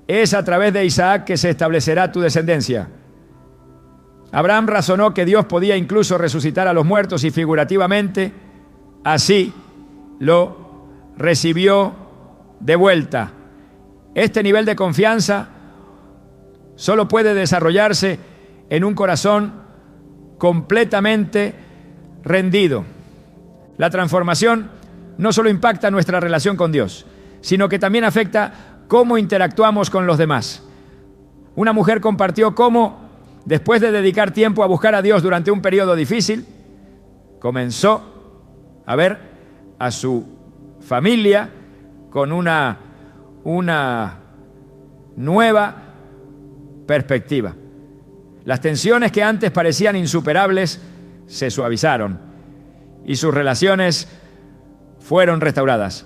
es a través de Isaac que se establecerá tu descendencia. Abraham razonó que Dios podía incluso resucitar a los muertos y figurativamente así lo recibió de vuelta. Este nivel de confianza solo puede desarrollarse en un corazón completamente rendido. La transformación no solo impacta nuestra relación con Dios, sino que también afecta cómo interactuamos con los demás. Una mujer compartió cómo, después de dedicar tiempo a buscar a Dios durante un periodo difícil, comenzó a ver a su familia con una nueva perspectiva. Las tensiones que antes parecían insuperables se suavizaron y sus relaciones fueron restauradas.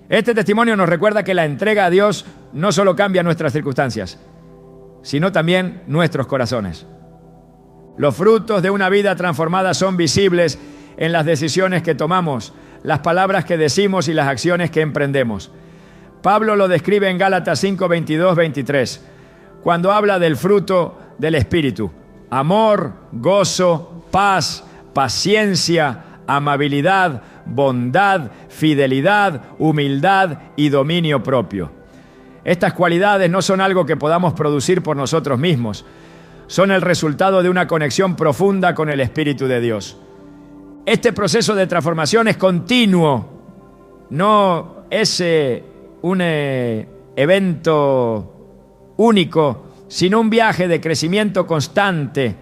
Este testimonio nos recuerda que la entrega a Dios no solo cambia nuestras circunstancias, sino también nuestros corazones. Los frutos de una vida transformada son visibles en las decisiones que tomamos, las palabras que decimos y las acciones que emprendemos. Pablo lo describe en Gálatas 5, 22, 23, cuando habla del fruto del Espíritu: amor, gozo, paz, paciencia, amabilidad, bondad, fidelidad, humildad y dominio propio. Estas cualidades no son algo que podamos producir por nosotros mismos, son el resultado de una conexión profunda con el Espíritu de Dios. Este proceso de transformación es continuo, no es un evento único, sino un viaje de crecimiento constante.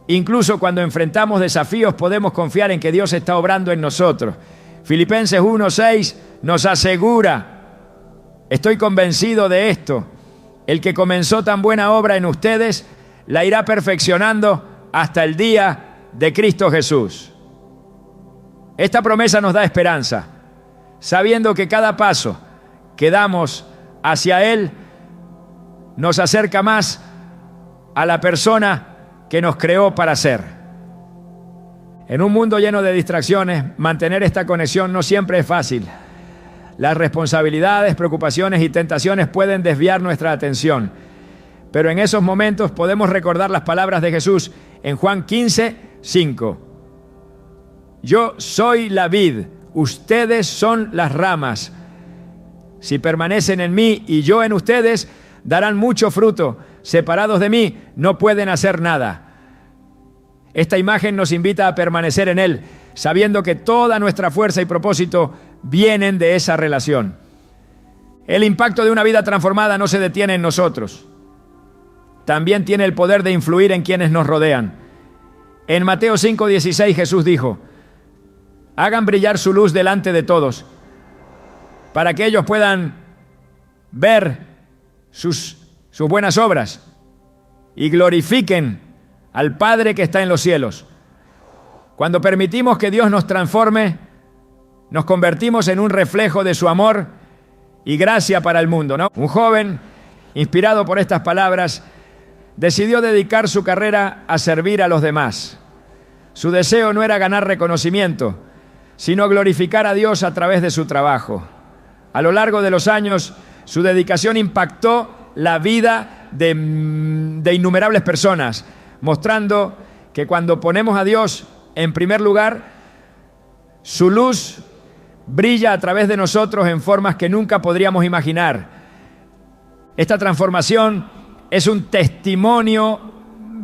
Incluso cuando enfrentamos desafíos podemos confiar en que Dios está obrando en nosotros. Filipenses 1:6 nos asegura: estoy convencido de esto, el que comenzó tan buena obra en ustedes la irá perfeccionando hasta el día de Cristo Jesús. Esta promesa nos da esperanza, sabiendo que cada paso que damos hacia Él nos acerca más a la persona que nos creó para ser. En un mundo lleno de distracciones, mantener esta conexión no siempre es fácil. Las responsabilidades, preocupaciones y tentaciones pueden desviar nuestra atención. Pero en esos momentos podemos recordar las palabras de Jesús en Juan 15:5. Yo soy la vid, ustedes son las ramas. Si permanecen en mí y yo en ustedes, darán mucho fruto. Separados de mí, no pueden hacer nada. Esta imagen nos invita a permanecer en Él, sabiendo que toda nuestra fuerza y propósito vienen de esa relación. El impacto de una vida transformada no se detiene en nosotros. También tiene el poder de influir en quienes nos rodean. En Mateo 5:16 Jesús dijo: hagan brillar su luz delante de todos, para que ellos puedan ver sus buenas obras y glorifiquen al Padre que está en los cielos. Cuando permitimos que Dios nos transforme, nos convertimos en un reflejo de su amor y gracia para el mundo, ¿no? Un joven, inspirado por estas palabras, decidió dedicar su carrera a servir a los demás. Su deseo no era ganar reconocimiento, sino glorificar a Dios a través de su trabajo. A lo largo de los años, su dedicación impactó la vida de innumerables personas, mostrando que cuando ponemos a Dios en primer lugar, su luz brilla a través de nosotros en formas que nunca podríamos imaginar. Esta transformación es un testimonio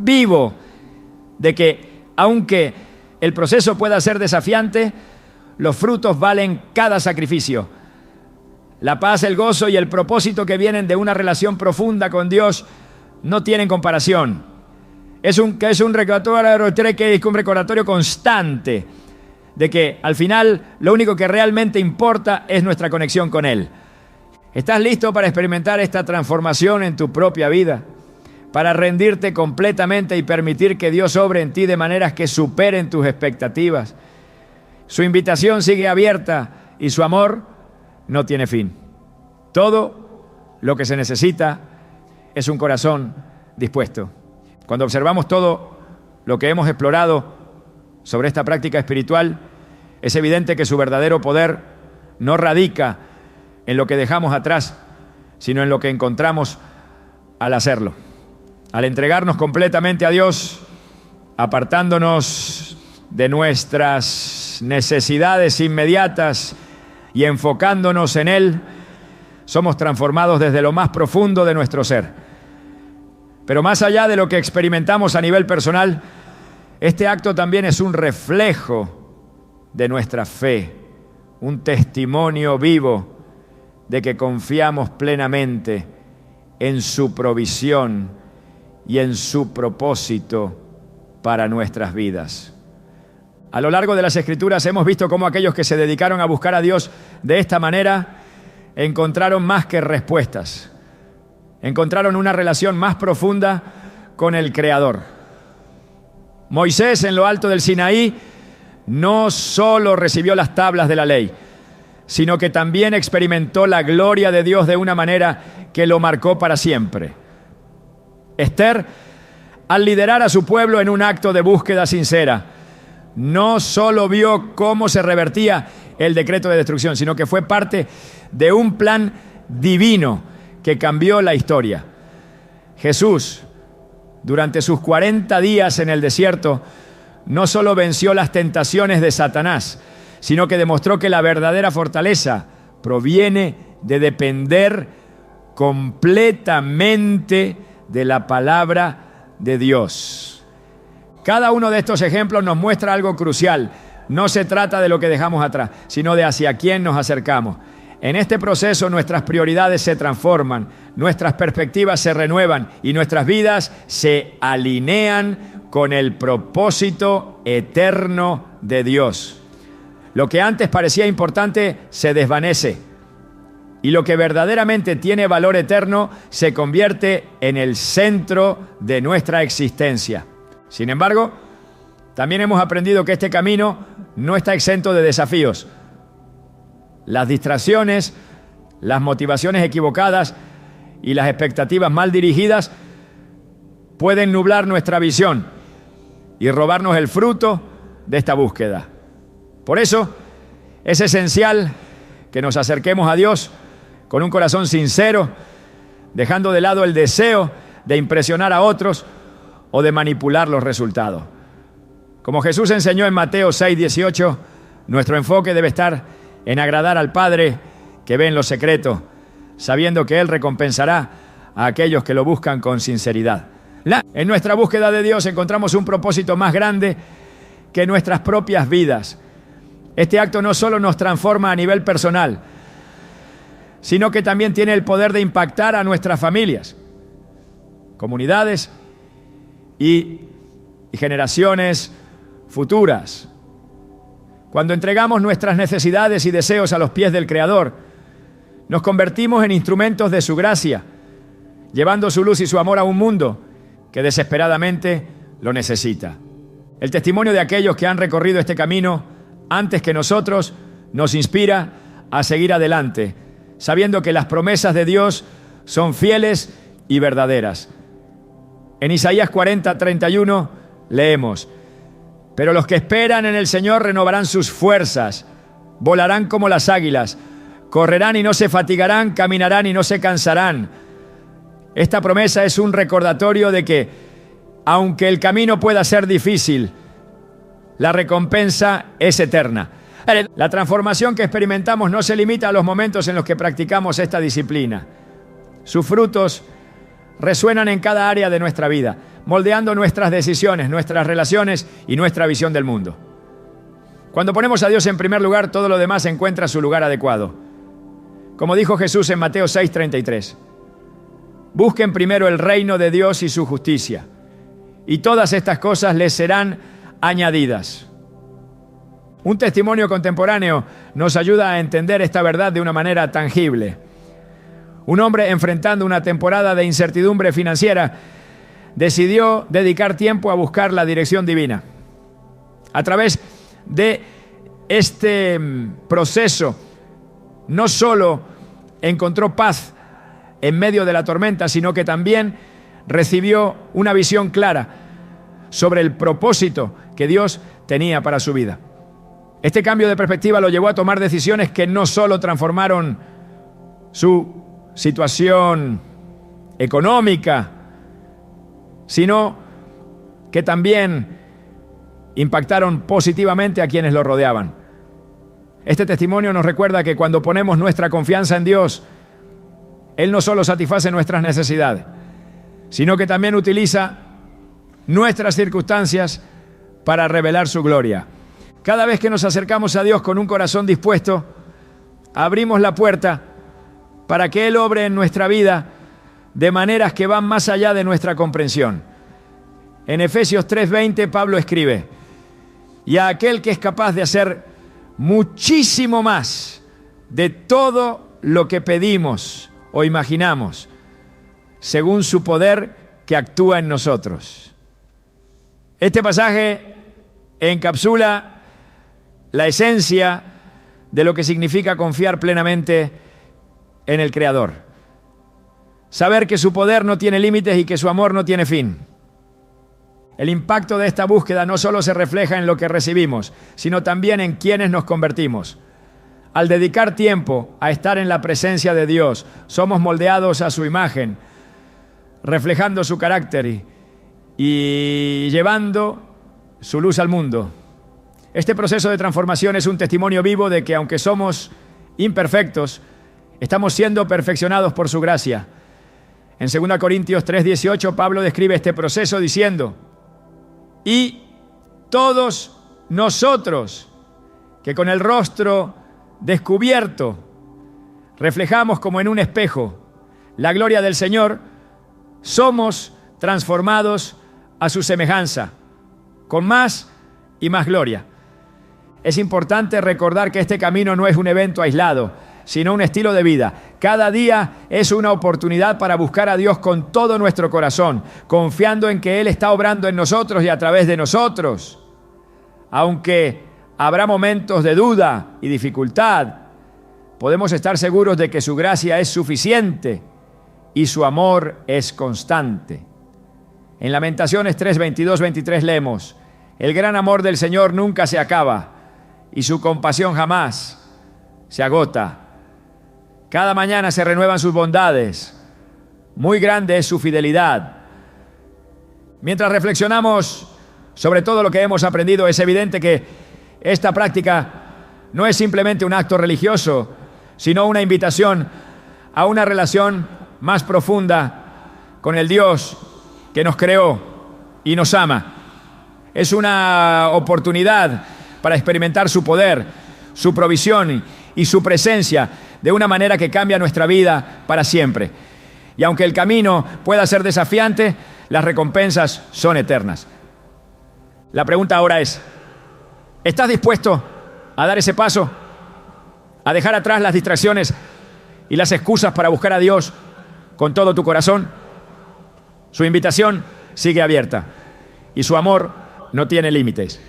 vivo de que, aunque el proceso pueda ser desafiante, los frutos valen cada sacrificio. La paz, el gozo y el propósito que vienen de una relación profunda con Dios no tienen comparación. Es un recordatorio constante de que al final lo único que realmente importa es nuestra conexión con Él. ¿Estás listo para experimentar esta transformación en tu propia vida? Para rendirte completamente y permitir que Dios obre en ti de maneras que superen tus expectativas. Su invitación sigue abierta y su amor no tiene fin. Todo lo que se necesita es un corazón dispuesto. Cuando observamos todo lo que hemos explorado sobre esta práctica espiritual, es evidente que su verdadero poder no radica en lo que dejamos atrás, sino en lo que encontramos al hacerlo. Al entregarnos completamente a Dios, apartándonos de nuestras necesidades inmediatas y enfocándonos en Él, somos transformados desde lo más profundo de nuestro ser. Pero más allá de lo que experimentamos a nivel personal, este acto también es un reflejo de nuestra fe, un testimonio vivo de que confiamos plenamente en su provisión y en su propósito para nuestras vidas. A lo largo de las Escrituras hemos visto cómo aquellos que se dedicaron a buscar a Dios de esta manera encontraron más que respuestas. Encontraron una relación más profunda con el Creador. Moisés, en lo alto del Sinaí, no solo recibió las tablas de la ley, sino que también experimentó la gloria de Dios de una manera que lo marcó para siempre. Esther, al liderar a su pueblo en un acto de búsqueda sincera, no solo vio cómo se revertía el decreto de destrucción, sino que fue parte de un plan divino que cambió la historia. Jesús, durante sus 40 días en el desierto, no solo venció las tentaciones de Satanás, sino que demostró que la verdadera fortaleza proviene de depender completamente de la palabra de Dios. Cada uno de estos ejemplos nos muestra algo crucial. No se trata de lo que dejamos atrás, sino de hacia quién nos acercamos. En este proceso nuestras prioridades se transforman, nuestras perspectivas se renuevan y nuestras vidas se alinean con el propósito eterno de Dios. Lo que antes parecía importante se desvanece y lo que verdaderamente tiene valor eterno se convierte en el centro de nuestra existencia. Sin embargo, también hemos aprendido que este camino no está exento de desafíos. Las distracciones, las motivaciones equivocadas y las expectativas mal dirigidas pueden nublar nuestra visión y robarnos el fruto de esta búsqueda. Por eso es esencial que nos acerquemos a Dios con un corazón sincero, dejando de lado el deseo de impresionar a otros o de manipular los resultados. Como Jesús enseñó en Mateo 6:18, nuestro enfoque debe estar en agradar al Padre que ve en lo secreto, sabiendo que Él recompensará a aquellos que lo buscan con sinceridad. En nuestra búsqueda de Dios encontramos un propósito más grande que nuestras propias vidas. Este acto no solo nos transforma a nivel personal, sino que también tiene el poder de impactar a nuestras familias, comunidades y generaciones futuras. Cuando entregamos nuestras necesidades y deseos a los pies del Creador, nos convertimos en instrumentos de su gracia, llevando su luz y su amor a un mundo que desesperadamente lo necesita. El testimonio de aquellos que han recorrido este camino antes que nosotros nos inspira a seguir adelante, sabiendo que las promesas de Dios son fieles y verdaderas. En Isaías 40:31 leemos: pero los que esperan en el Señor renovarán sus fuerzas, volarán como las águilas, correrán y no se fatigarán, caminarán y no se cansarán. Esta promesa es un recordatorio de que, aunque el camino pueda ser difícil, la recompensa es eterna. La transformación que experimentamos no se limita a los momentos en los que practicamos esta disciplina. Sus frutos resuenan en cada área de nuestra vida, moldeando nuestras decisiones, nuestras relaciones y nuestra visión del mundo. Cuando ponemos a Dios en primer lugar, todo lo demás encuentra su lugar adecuado. Como dijo Jesús en Mateo 6:33, busquen primero el reino de Dios y su justicia, y todas estas cosas les serán añadidas. Un testimonio contemporáneo nos ayuda a entender esta verdad de una manera tangible. Un hombre enfrentando una temporada de incertidumbre financiera decidió dedicar tiempo a buscar la dirección divina. A través de este proceso, no solo encontró paz en medio de la tormenta, sino que también recibió una visión clara sobre el propósito que Dios tenía para su vida. Este cambio de perspectiva lo llevó a tomar decisiones que no solo transformaron su situación económica, sino que también impactaron positivamente a quienes lo rodeaban. Este testimonio nos recuerda que cuando ponemos nuestra confianza en Dios, Él no solo satisface nuestras necesidades, sino que también utiliza nuestras circunstancias para revelar su gloria. Cada vez que nos acercamos a Dios con un corazón dispuesto, abrimos la puerta para que Él obre en nuestra vida de maneras que van más allá de nuestra comprensión. En Efesios 3:20 Pablo escribe: y a aquel que es capaz de hacer muchísimo más de todo lo que pedimos o imaginamos, según su poder que actúa en nosotros. Este pasaje encapsula la esencia de lo que significa confiar plenamente en el Creador. Saber que su poder no tiene límites y que su amor no tiene fin. El impacto de esta búsqueda no solo se refleja en lo que recibimos, sino también en quienes nos convertimos. Al dedicar tiempo a estar en la presencia de Dios, somos moldeados a su imagen, reflejando su carácter y llevando su luz al mundo. Este proceso de transformación es un testimonio vivo de que, aunque somos imperfectos, estamos siendo perfeccionados por su gracia. En 2 Corintios 3:18, Pablo describe este proceso diciendo: y todos nosotros, que con el rostro descubierto reflejamos como en un espejo la gloria del Señor, somos transformados a su semejanza, con más y más gloria. Es importante recordar que este camino no es un evento aislado, sino un estilo de vida. Cada día es una oportunidad para buscar a Dios con todo nuestro corazón, confiando en que Él está obrando en nosotros y a través de nosotros. Aunque habrá momentos de duda y dificultad, podemos estar seguros de que su gracia es suficiente y su amor es constante. En Lamentaciones 3:22-23 leemos: El gran amor del Señor nunca se acaba y su compasión jamás se agota. Cada mañana se renuevan sus bondades. Muy grande es su fidelidad. Mientras reflexionamos sobre todo lo que hemos aprendido, es evidente que esta práctica no es simplemente un acto religioso, sino una invitación a una relación más profunda con el Dios que nos creó y nos ama. Es una oportunidad para experimentar su poder, su provisión y su presencia de una manera que cambia nuestra vida para siempre. Y aunque el camino pueda ser desafiante, las recompensas son eternas. La pregunta ahora es, ¿estás dispuesto a dar ese paso? ¿A dejar atrás las distracciones y las excusas para buscar a Dios con todo tu corazón? Su invitación sigue abierta y su amor no tiene límites.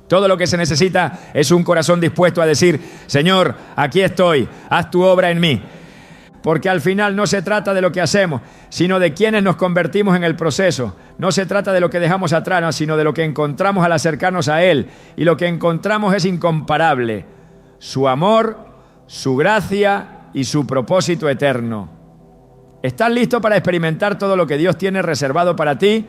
Todo lo que se necesita es un corazón dispuesto a decir, Señor, aquí estoy, haz tu obra en mí. Porque al final no se trata de lo que hacemos, sino de quienes nos convertimos en el proceso. No se trata de lo que dejamos atrás, sino de lo que encontramos al acercarnos a Él. Y lo que encontramos es incomparable. Su amor, su gracia y su propósito eterno. ¿Estás listo para experimentar todo lo que Dios tiene reservado para ti?